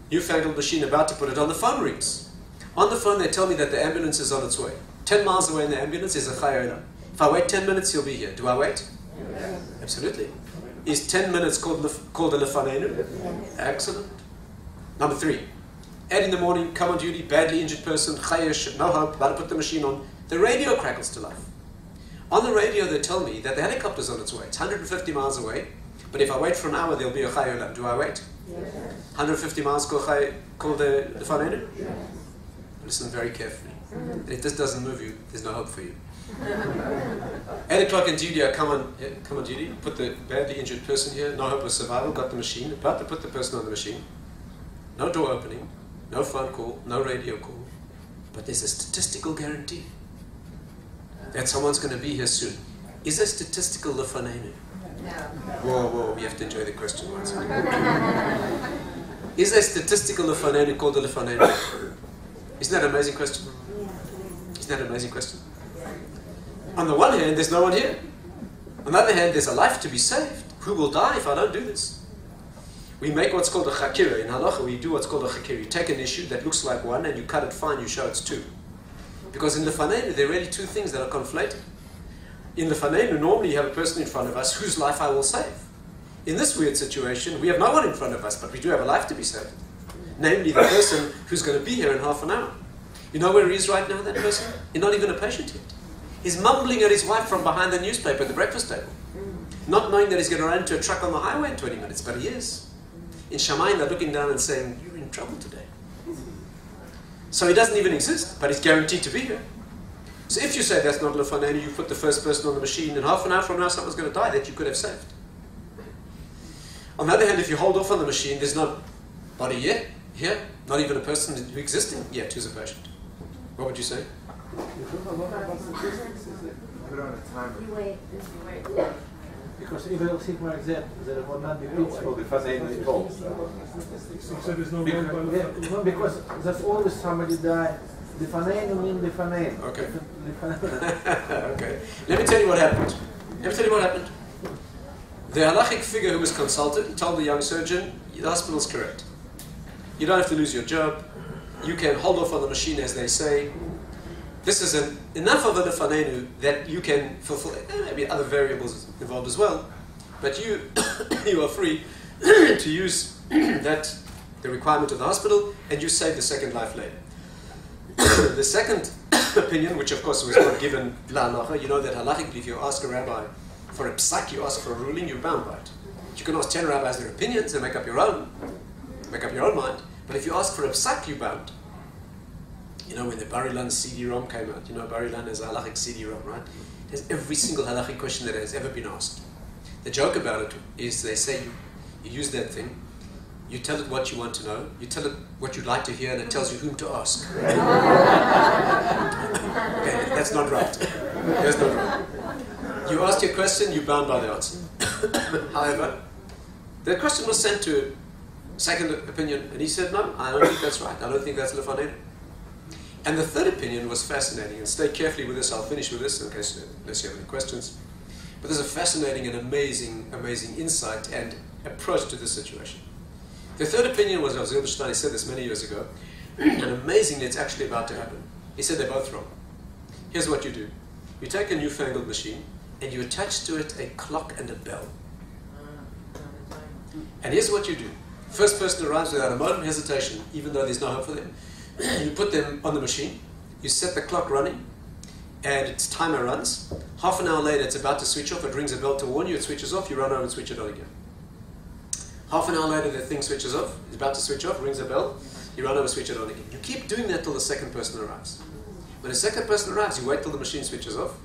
newfangled machine, about to put it on. The phone rings. On the phone, they tell me that the ambulance is on its way. 10 miles away in the ambulance is a chayona. If I wait 10 minutes, he'll be here. Do I wait? Yes. Absolutely. Is 10 minutes called a lefanenu? Excellent. Number 3. Ed in the morning, come on duty, badly injured person, chayesh, no hope, about to put the machine on. The radio crackles to life. On the radio, they tell me that the helicopter's on its way. It's 150 miles away, but if I wait for an hour, there'll be a chayolam. Do I wait? Yes. 150 miles called the lefanenu? Yes. Listen very carefully. If this doesn't move you, there's no hope for you. 8 o'clock in duty, I come on duty, put the badly injured person here, no hope of survival, got the machine, about to put the person on the machine. No door opening, no phone call, no radio call, but there's a statistical guarantee that someone's going to be here soon. Is there statistical lefanenu? No. Whoa, we have to enjoy the question once. Is there statistical lefanenu called the lefanenu? Isn't that an amazing question? Isn't that an amazing question? On the one hand, there's no one here. On the other hand, there's a life to be saved. Who will die if I don't do this? We make what's called a chakira. In halacha, we do what's called a chakira. You take an issue that looks like one and you cut it fine, you show it's two. Because in lefanenu, there are really two things that are conflated. In lefanenu, normally you have a person in front of us whose life I will save. In this weird situation, we have no one in front of us, but we do have a life to be saved. Namely, the person who's going to be here in half an hour. You know where he is right now, that person? He's not even a patient yet. He's mumbling at his wife from behind the newspaper at the breakfast table. Not knowing that he's going to run into a truck on the highway in 20 minutes, but he is. In Shamayim, they're looking down and saying, you're in trouble today. So he doesn't even exist, but he's guaranteed to be here. So if you say that's not lefanenu, you put the first person on the machine, and half an hour from now someone's going to die that you could have saved. On the other hand, if you hold off on the machine, there's nobody yet here, not even a person existing yet who's a patient. What would you say? Put on a timer. You wait. Because if I think my example, that it will not be peaceful because they need talk. Because there's always somebody die. Lefanenu mean lefanenu. Okay. Okay. Let me tell you what happened. The halachic figure who was consulted told the young surgeon, the hospital's correct. You don't have to lose your job. You can hold off on the machine, as they say. This is enough of a lefanenu that you can fulfill. Maybe other variables involved as well, but you are free to use the requirement of the hospital, and you save the second life later. The second opinion, which of course was not given la, you know that halachically, if you ask a rabbi for a psak, you ask for a ruling, you're bound by it. You can ask 10 rabbis their opinions and make up your own mind. But if you ask for a psak, you're bound. You know, when the Bar-Ilan CD-ROM came out, you know, Bar-Ilan is a halachic CD-ROM, right? It has every single halachic question that has ever been asked. The joke about it is they say you use that thing, you tell it what you want to know, you tell it what you'd like to hear, and it tells you whom to ask. Okay, that's not right. That's not right. You ask your question, you're bound by the answer. However, the question was sent to second opinion, and he said, no, I don't think that's right. I don't think that's lefanenu. And the third opinion was fascinating, and stay carefully with this. I'll finish with this in case, unless you have any questions. But there's a fascinating and amazing insight and approach to this situation. The third opinion was Rav Zilberstein. He said this many years ago, and amazingly, it's actually about to happen. He said they're both wrong. Here's what you do. You take a newfangled machine, and you attach to it a clock and a bell. And here's what you do. First person arrives without a moment of hesitation, even though there's no hope for them. You put them on the machine, you set the clock running, and its timer runs. Half an hour later, it's about to switch off, it rings a bell to warn you, it switches off, you run over and switch it on again. Half an hour later, the thing switches off, it's about to switch off, rings a bell, you run over and switch it on again. You keep doing that till the second person arrives. When the second person arrives, you wait till the machine switches off,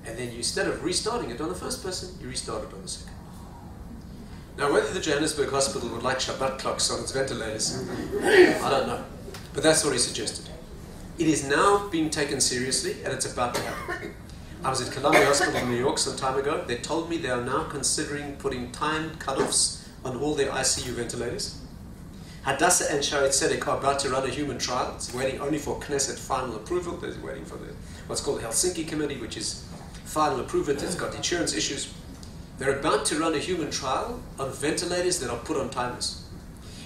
and then you, instead of restarting it on the first person, you restart it on the second. Now, whether the Johannesburg hospital would like Shabbat clocks on its ventilators, I don't know. But that's what he suggested. It is now being taken seriously, and it's about to happen. I was at Columbia Hospital in New York some time ago. They told me they are now considering putting timed cutoffs on all their ICU ventilators. Hadassah and Shaare Zedek are about to run a human trial. It's waiting only for Knesset final approval. They're waiting for what's called the Helsinki Committee, which is final approval. It's got insurance issues. They're about to run a human trial on ventilators that are put on timers,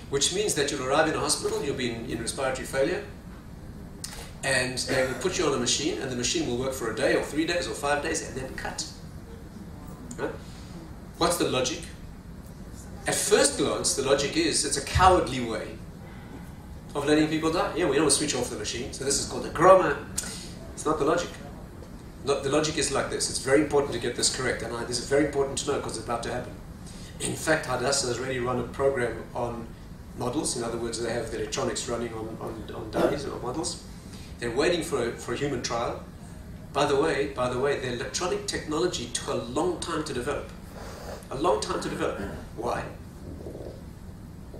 which means that you'll arrive in a hospital, you'll be in respiratory failure, And they will put you on a machine, and the machine will work for a day or 3 days or 5 days and then cut. Right? What's the logic? At first glance, the logic is it's a cowardly way of letting people die. Yeah, we don't switch off the machine, so this is called a groma. It's not the logic. The logic is like this. It's very important to get this correct, and this is very important to know because it's about to happen. In fact, Hadassah has already run a program on models. In other words, they have the electronics running on dummies or models. They're waiting for a human trial. By the way, the electronic technology took a long time to develop. A long time to develop. Why?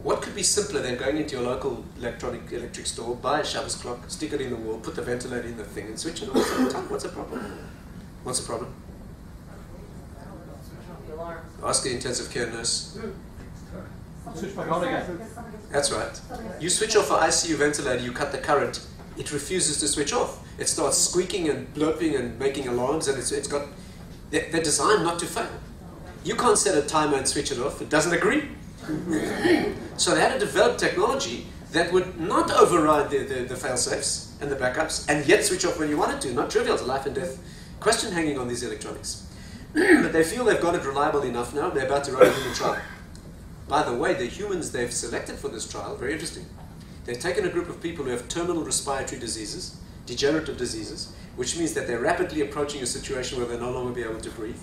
What could be simpler than going into your local electric store, buy a Shabbos clock, stick it in the wall, put the ventilator in the thing, and switch it on at the time? What's the problem? What's the problem? The alarm. Ask the intensive care nurse. Switch back on again. That's right. You switch off an ICU ventilator, you cut the current, it refuses to switch off. It starts squeaking and blurping and making alarms, and it's got... They're designed not to fail. You can't set a timer and switch it off. It doesn't agree. So they had to develop technology that would not override the fail-safes and the backups, and yet switch off when you wanted to. Not trivial. It's a life and death question hanging on these electronics. But they feel they've got it reliable enough now. They're about to run a human trial. By the way, the humans they've selected for this trial, very interesting. They've taken a group of people who have terminal respiratory diseases, degenerative diseases, which means that they're rapidly approaching a situation where they'll no longer be able to breathe.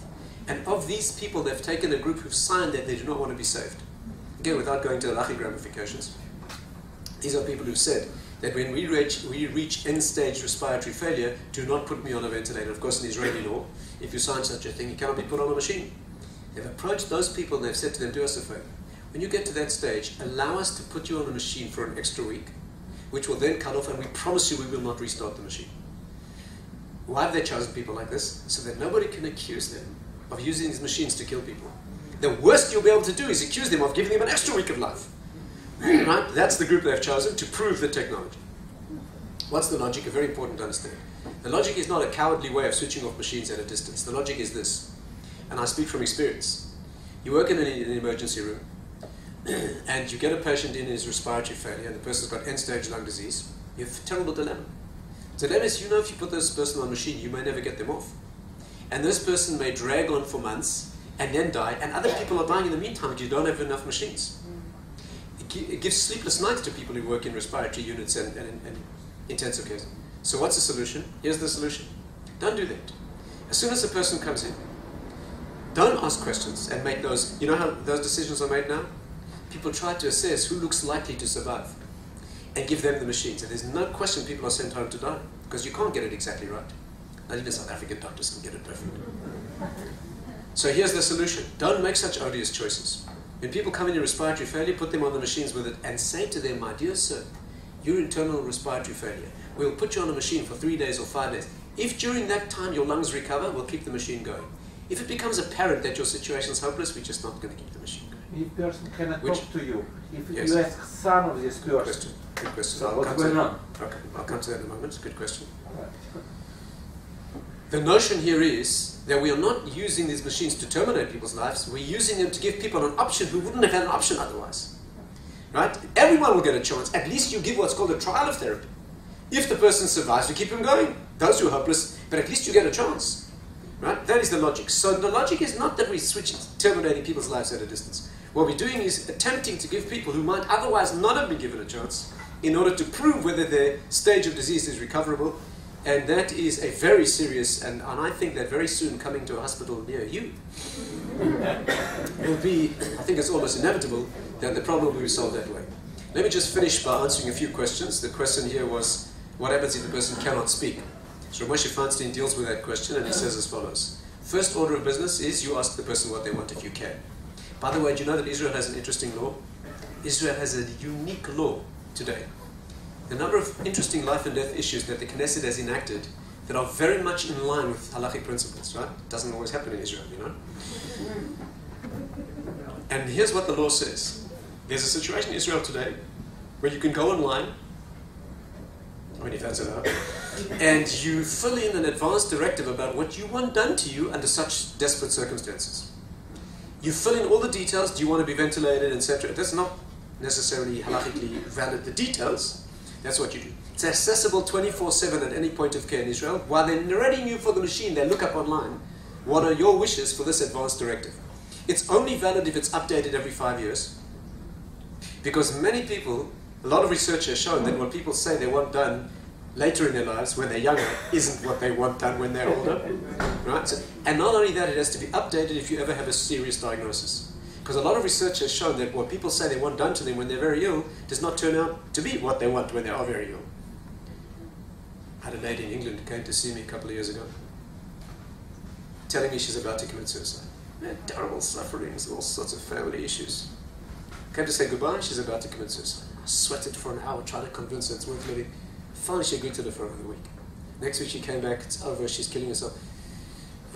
And of these people, they've taken a group who've signed that they do not want to be saved. Again, without going to Halachic ramifications. These are people who've said that when we reach end-stage respiratory failure, do not put me on a ventilator. Of course, in Israeli law, if you sign such a thing, you cannot be put on a machine. They've approached those people and they've said to them, do us a favor. When you get to that stage, allow us to put you on a machine for an extra week, which will then cut off, and we promise you we will not restart the machine. Why have they chosen people like this? So that nobody can accuse them of using these machines to kill people. The worst you'll be able to do is accuse them of giving them an extra week of life. Right? That's the group they've chosen to prove the technology. What's the logic? Very important to understand. The logic is not a cowardly way of switching off machines at a distance. The logic is this, and I speak from experience. You work in an emergency room, and you get a patient in his respiratory failure, and the person's got end-stage lung disease. You have a terrible dilemma. The dilemma is, you know, if you put this person on a machine, you may never get them off. And this person may drag on for months, and then die, and other people are dying in the meantime because you don't have enough machines. It gives sleepless nights to people who work in respiratory units and intensive care. So what's the solution? Here's the solution. Don't do that. As soon as a person comes in, don't ask questions and make those, you know how those decisions are made now? People try to assess who looks likely to survive and give them the machines. And there's no question people are sent home to die because you can't get it exactly right. Not even South African doctors can get it perfect. So here's the solution. Don't make such odious choices. When people come in respiratory failure, put them on the machines with it and say to them, my dear sir, you're in terminal respiratory failure. We'll put you on a machine for 3 days or 5 days. If during that time your lungs recover, we'll keep the machine going. If it becomes apparent that your situation is hopeless, we're just not going to keep the machine going. If person cannot talk to you, if Yes. you ask some of this Good question. Good question. So I'll what's come to going that. on? Okay, I'll come to that in a moment. Good question. The notion here is that we are not using these machines to terminate people's lives. We're using them to give people an option who wouldn't have had an option otherwise. Right? Everyone will get a chance. At least you give what's called a trial of therapy. If the person survives, you keep him going. Those who are hopeless, but at least you get a chance. Right? That is the logic. So the logic is not that we switch terminating people's lives at a distance. What we're doing is attempting to give people who might otherwise not have been given a chance in order to prove whether their stage of disease is recoverable. And that is a very serious, and I think that very soon coming to a hospital near you will be, I think it's almost inevitable that the problem will be solved that way. Let me just finish by answering a few questions. The question here was, what happens if the person cannot speak? So Moshe Feinstein deals with that question and he says as follows. First order of business is you ask the person what they want if you can. By the way, do you know that Israel has an interesting law? Israel has a unique law today. The number of interesting life and death issues that the Knesset has enacted that are very much in line with halachic principles, right? It doesn't always happen in Israel, you know? And here's what the law says. There's a situation in Israel today where you can go online, when you fancy it out, and you fill in an advance directive about what you want done to you under such desperate circumstances. You fill in all the details, do you want to be ventilated, etc. That's not necessarily halachically valid, the details, That's what you do. It's accessible 24/7 at any point of care in Israel. While they're narrating you for the machine, they look up online, what are your wishes for this advanced directive? It's only valid if it's updated every 5 years. Because many people, a lot of research has shown that what people say they want done later in their lives, when they're younger, isn't what they want done when they're older. Right? So, and not only that, it has to be updated if you ever have a serious diagnosis. Because a lot of research has shown that what people say they want done to them when they're very ill does not turn out to be what they want when they are very ill. I had a lady in England who came to see me a couple of years ago, telling me she's about to commit suicide. Terrible sufferings, all sorts of family issues. Came to say goodbye, she's about to commit suicide. I sweated for an hour trying to convince her it's worth living. Finally, she agreed to live for another week. Next week she came back, it's over, she's killing herself.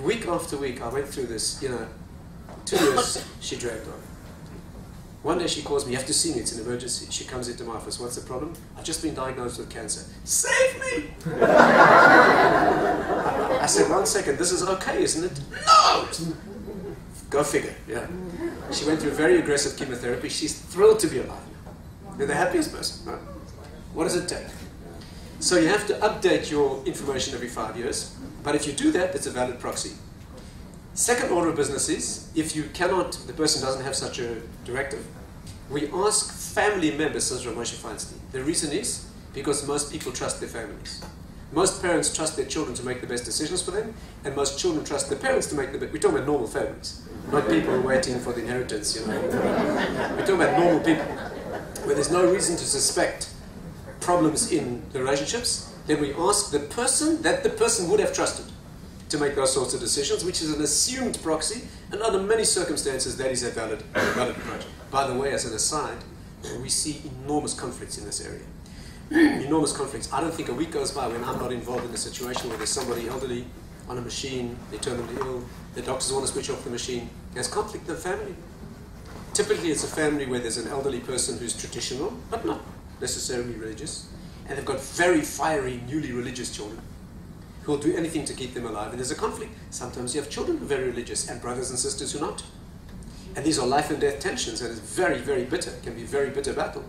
Week after week, I went through this, 2 years she dragged on. One day she calls me, you have to see me, it's an emergency. She comes into my office, what's the problem? I've just been diagnosed with cancer. Save me! I said, 1 second, this is okay, isn't it? No! Go figure, yeah. She went through very aggressive chemotherapy. She's thrilled to be alive now. You're the happiest person, right? What does it take? So you have to update your information every 5 years. But if you do that, it's a valid proxy. Second order of business is, if you cannot, the person doesn't have such a directive, we ask family members, says Rabbi Feinstein. The reason is because most people trust their families. Most parents trust their children to make the best decisions for them, and most children trust their parents to make the best. We're talking about normal families, not people waiting for the inheritance, We're talking about normal people, where there's no reason to suspect problems in the relationships. Then we ask the person that the person would have trusted to make those sorts of decisions, which is an assumed proxy, and under many circumstances that is a valid approach. By the way, as an aside, we see enormous conflicts in this area. Enormous conflicts. I don't think a week goes by when I'm not involved in a situation where there's somebody elderly on a machine, they turn them ill, the doctors want to switch off the machine. There's conflict in the family. Typically it's a family where there's an elderly person who's traditional, but not necessarily religious, and they've got very fiery, newly religious children who will do anything to keep them alive, and there's a conflict. Sometimes you have children who are very religious, and brothers and sisters who are not. And these are life and death tensions, and it's very, very bitter. It can be a very bitter battle.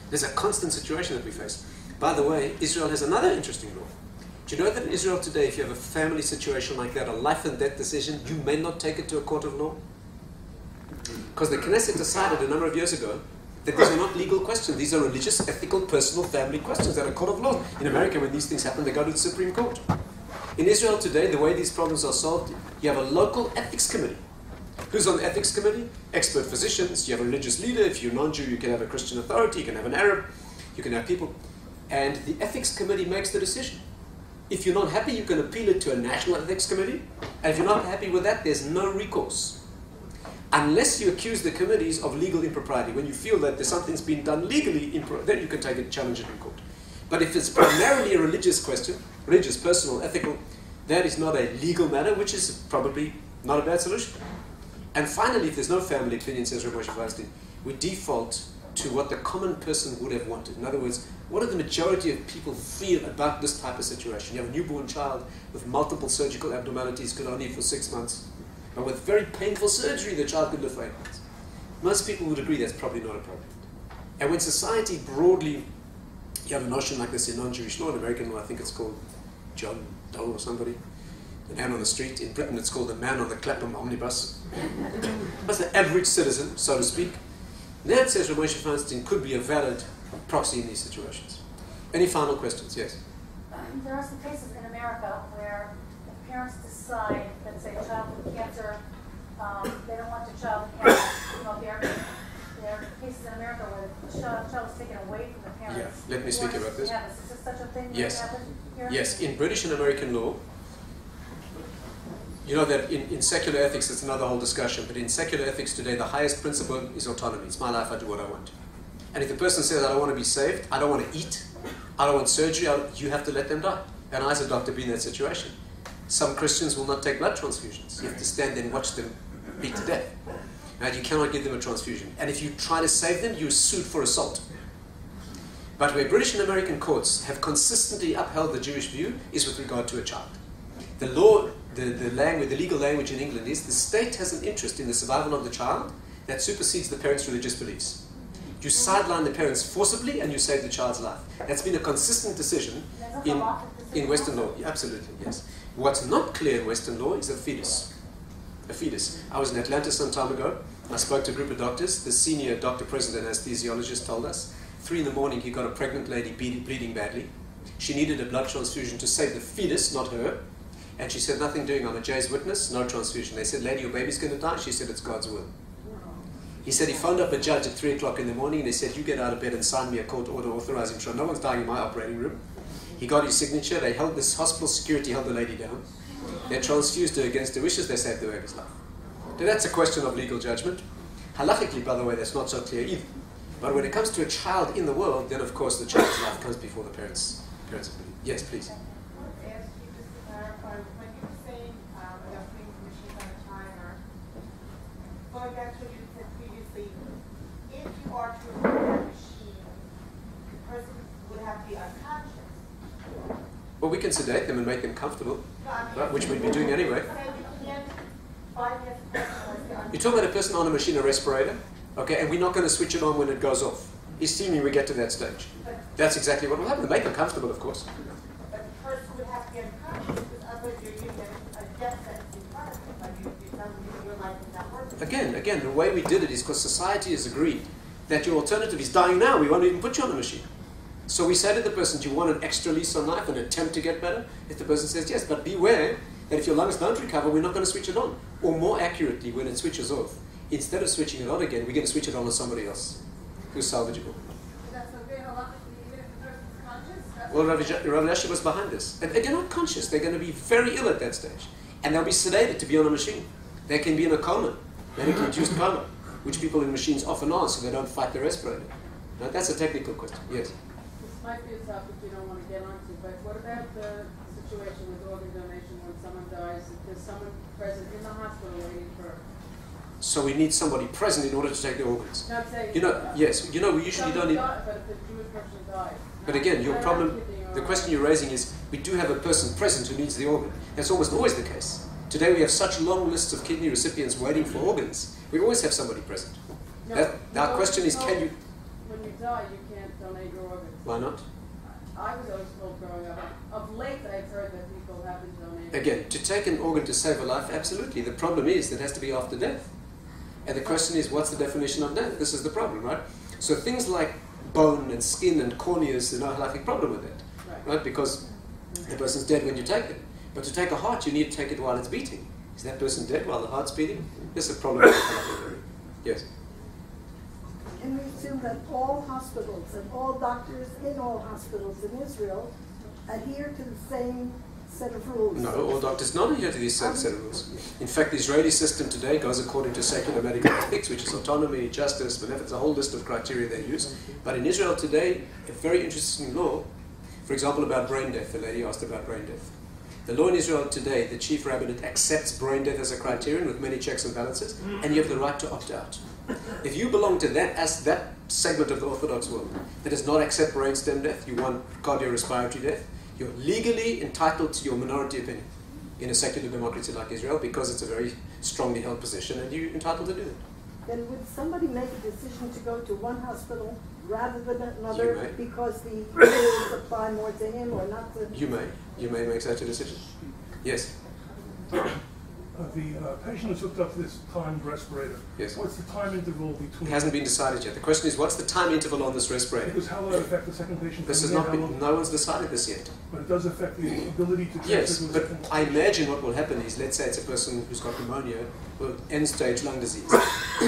There's a constant situation that we face. By the way, Israel has another interesting law. Do you know that in Israel today, if you have a family situation like that, a life and death decision, you may not take it to a court of law? Because the Knesset decided a number of years ago that these are not legal questions. These are religious, ethical, personal, family questions that are a court of law. In America, when these things happen, they go to the Supreme Court. In Israel today, the way these problems are solved, you have a local ethics committee. Who's on the ethics committee? Expert physicians. You have a religious leader. If you're non-Jew, you can have a Christian authority. You can have an Arab. You can have people. And the ethics committee makes the decision. If you're not happy, you can appeal it to a national ethics committee. And if you're not happy with that, there's no recourse. Unless you accuse the committees of legal impropriety. When you feel that something's been done legally, then you can take a challenge it in court. But if it's primarily a religious question, religious, personal, ethical, that is not a legal matter, which is probably not a bad solution. And finally, if there's no family opinion, says Rabbi Feinstein, we default to what the common person would have wanted. In other words, what do the majority of people feel about this type of situation? You have a newborn child with multiple surgical abnormalities, could only for 6 months, but with very painful surgery, the child could live for 8 months. Most people would agree that's probably not appropriate. And when society broadly, you have a notion like this in non-Jewish law, in American law, I think it's called John Doe or somebody, the man on the street. In Britain, it's called the man on the Clapham omnibus. That's the average citizen, so to speak. That, says Rabbi Feinstein, could be a valid proxy in these situations. Any final questions? Yes? There are some cases in America where if parents decide that, say, a child with cancer, they don't want the child with cancer, there are cases in America where the child is taken away from the parents. Yeah, let me speak about this. Is this such a thing Yes. that happens here? Yes, in British and American law, you know that in secular ethics, it's another whole discussion, but in secular ethics today, the highest principle is autonomy. It's my life, I do what I want. And if the person says, I don't want to be saved, I don't want to eat, I don't want surgery, you have to let them die. And I, as a doctor, be in that situation. Some Christians will not take blood transfusions. You have to stand there and watch them beat to death. And you cannot give them a transfusion. And if you try to save them, you're sued for assault. But where British and American courts have consistently upheld the Jewish view is with regard to a child. The law, the legal language in England is the state has an interest in the survival of the child that supersedes the parents' religious beliefs. You sideline the parents forcibly and you save the child's life. That's been a consistent decision in Western law. Yeah, absolutely, yes. What's not clear in Western law is a fetus. A fetus. I was in Atlanta some time ago. I spoke to a group of doctors. The senior doctor president anesthesiologist told us 3 in the morning he got a pregnant lady bleeding badly. She needed a blood transfusion to save the fetus, not her. And she said, nothing doing, I'm a Jay's witness, no transfusion. They said, lady, your baby's going to die. She said, it's God's will. He said he phoned up a judge at 3 o'clock in the morning and they said, you get out of bed and sign me a court order authorizing trial. No one's dying in my operating room. He got his signature. They held this hospital security, held the lady down. They transfused her against her wishes. They saved the baby's life. Now that's a question of legal judgment. Halachically, by the way, that's not so clear either. But when it comes to a child in the world, then of course the child's life comes before the parents' belief. Yes, please. I want to ask you just to clarify, when you were saying adjusting machines on a timer, going back to what you said previously, if you are to remove that machine, the person would have to be unconscious. Well, we can sedate them and make them comfortable, right, which we'd be doing anyway. You're talking about a person on a machine, a respirator, okay, and we're not going to switch it on when it goes off. Assuming we get to that stage. That's exactly what will happen. Make them comfortable, of course. But the person would have to be unconscious because otherwise you're using a death sentence in front of them. Like you're telling me your life is not working. Again, the way we did it is because society has agreed that your alternative is dying now. We won't even put you on the machine. So we say to the person, do you want an extra lease on life, an attempt to get better? If the person says yes, but beware that if your lungs don't recover, we're not going to switch it on. Or more accurately, when it switches off, instead of switching it on again, we're going to switch it on somebody else who's salvageable. That's okay, halachically, even if the person's conscious? Well, Rabbi Yasha was behind this. And they're not conscious. They're going to be very ill at that stage. And they'll be sedated to be on a machine. They can be in a coma, medically induced coma, which people in machines often are, so they don't fight the respirator. Now, that's a technical question. Yes? This might be a topic you don't want to get onto, but what about the situation with organ donation when someone dies? If there's someone present in the hospital waiting for... So we need somebody present in order to take the organs. Not saying... Yes, we usually don't need... But if a Jewish person dies... But again, your problem, the question you're raising is, we do have a person present who needs the organ. That's almost always the case. Today we have such long lists of kidney recipients waiting for organs. We always have somebody present. Our question is, can you... When you die, you can't donate your organs. Why not? I was always told growing up. Of late, I've heard that people have been donating. Again, to take an organ to save a life, absolutely. The problem is that it has to be after death. And the question is, what's the definition of death? This is the problem, right? So things like bone and skin and corneas, there's no halachic problem with it, right? Because the person's dead when you take it. But to take a heart, you need to take it while it's beating. Is that person dead while the heart's beating? This is a problem with halachic. Yes? Can we assume that all hospitals and all doctors in all hospitals in Israel adhere to the same set of rules? No, all doctors not adhere to these same set of rules. In fact, the Israeli system today goes according to secular medical ethics, which is autonomy, justice, beneficence, a whole list of criteria they use. But in Israel today, a very interesting law, for example, about brain death. The lady asked about brain death. The law in Israel today, the chief rabbinate accepts brain death as a criterion with many checks and balances, and you have the right to opt out. If you belong to that segment of the Orthodox world that does not accept brain stem death, you want cardiorespiratory death, you're legally entitled to your minority opinion in a secular democracy like Israel because it's a very strongly held position and you're entitled to do it. Then would somebody make a decision to go to one hospital rather than another because the rules apply more to him or not to... You may make such a decision. Yes? The patient is hooked up to this timed respirator. Yes. What's the time interval between... It hasn't been decided yet. The question is, what's the time interval on this respirator? Because how will that affect the second patient? This has not been... No one's decided this yet. But it does affect the ability to... Yes, but I imagine what will happen is, let's say it's a person who's got pneumonia or end-stage lung disease.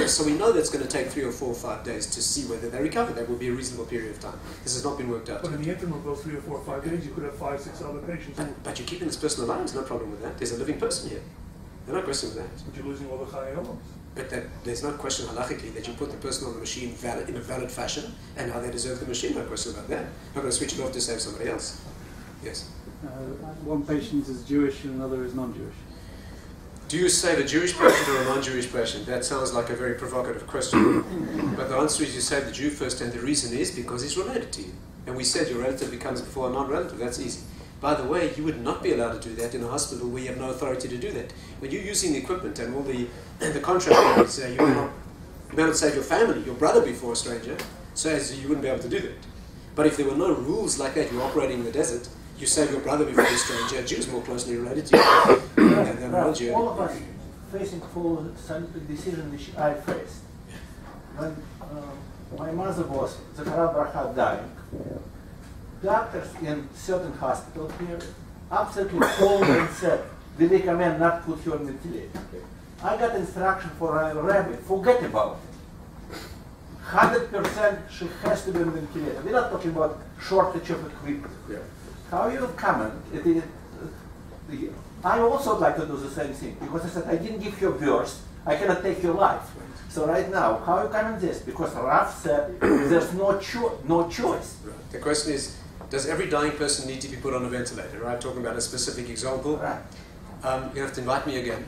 So we know that's going to take 3 or 4 or 5 days to see whether they recover. That will be a reasonable period of time. This has not been worked out. But in the interim of those 3 or 4 or 5 days, you could have 5, 6 other patients. But you're keeping this person alive. There's no problem with that. There's a living person here. There's no question with that. But you're losing all the chayolos. But there's no question halachically that you put the person on the machine in a valid fashion and how they deserve the machine. No question about that. Not going to switch it off to save somebody else. Yes? One patient is Jewish and another is non-Jewish. Do you save a Jewish patient or a non-Jewish patient? That sounds like a very provocative question. But the answer is you save the Jew first, and the reason is because he's related to you. And we said your relative becomes before a non-relative. That's easy. By the way, you would not be allowed to do that in a hospital where you have no authority to do that. When you're using the equipment and the contract, you may not save your family, your brother before a stranger, so as you wouldn't be able to do that. But if there were no rules like that, you're operating in the desert, you save your brother before a stranger. A Jew is more closely related to you than a Jew. All of us facing for some decision which I faced. When my mother was dying, doctors in certain hospitals here absolutely told and said, we recommend not put her on ventilator. I got instruction for a rabbi, forget about it. 100% she has to be on ventilator. We're not talking about shortage of equipment. Yeah. How you comment? I also would like to do the same thing because I said I didn't give you birth, I cannot take your life. So right now, how you comment this? Because Raf said there's no choice. Right. The question is, does every dying person need to be put on a ventilator? Right? Talking about a specific example. Right. You have to invite me again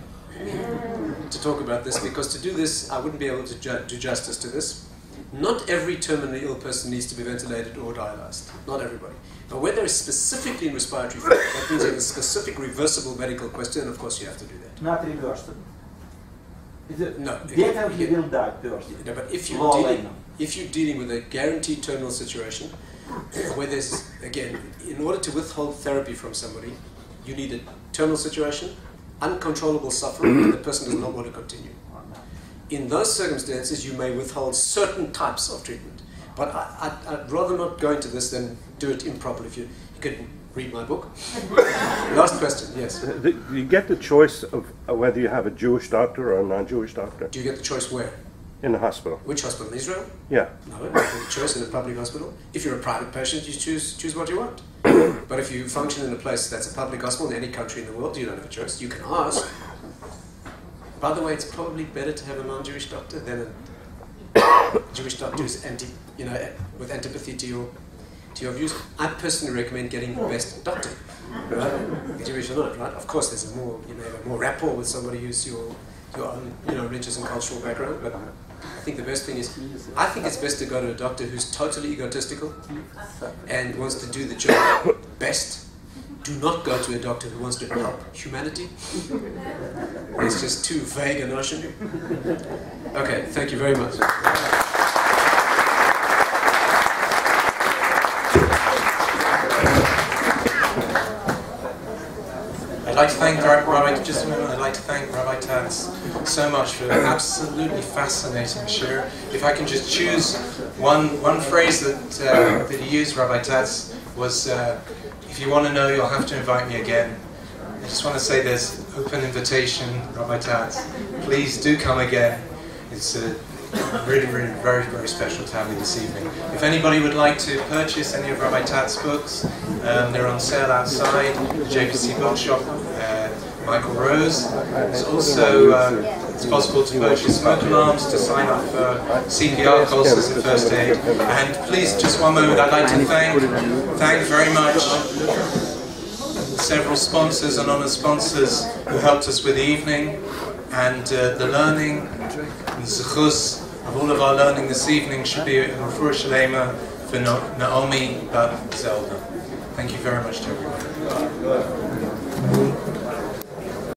to talk about this, because to do this, I wouldn't be able to do justice to this. Not every terminally ill person needs to be ventilated or dialyzed. Not everybody. But when there is specifically in respiratory failure, that means you have a specific reversible medical question, and of course you have to do that. Not reversible. Is it No. definitely will die person? No, but if you're dealing with a guaranteed terminal situation, where there's, again, in order to withhold therapy from somebody, you need a terminal situation, uncontrollable suffering, and the person does not want to continue. In those circumstances, you may withhold certain types of treatment. But I'd rather not go into this than do it improperly. If you can read my book. Last question, yes. You get the choice of whether you have a Jewish doctor or a non-Jewish doctor. Do you get the choice where? In the hospital. Which hospital? In Israel? Yeah. No, you get the choice in a public hospital. If you're a private patient, you choose what you want. But if you function in a place that's a public hospital in any country in the world, you don't have a choice. You can ask. By the way, it's probably better to have a non-Jewish doctor than a Jewish doctor who's with antipathy to your views. I personally recommend getting the best doctor, right? Jewish or not, right? Of course, there's you may have a more rapport with somebody who's your own, religious and cultural background. But I think the best thing is, I think it's best to go to a doctor who's totally egotistical and wants to do the job best. Do not go to a doctor who wants to help humanity. It's just too vague a notion. Okay, thank you very much. I'd like to thank Rabbi Tatz so much for an absolutely fascinating share. If I can just choose one phrase that he used, Rabbi Tatz, was if you want to know, you'll have to invite me again. I just want to say there's open invitation, Rabbi Tatz. Please do come again. It's really, really very, very special to have you this evening. If anybody would like to purchase any of Rabbi Tatz's books, they're on sale outside the JPC bookshop, Michael Rose. There's also, it's possible to purchase smoke alarms, to sign up for CPR courses and first aid. And please, just one moment, I'd like to thank very much several sponsors, anonymous sponsors, who helped us with the evening, and the learning, and the zechus of all of our learning this evening should be a refuah shlema for Naomi Bat Zelda. Thank you very much to everyone.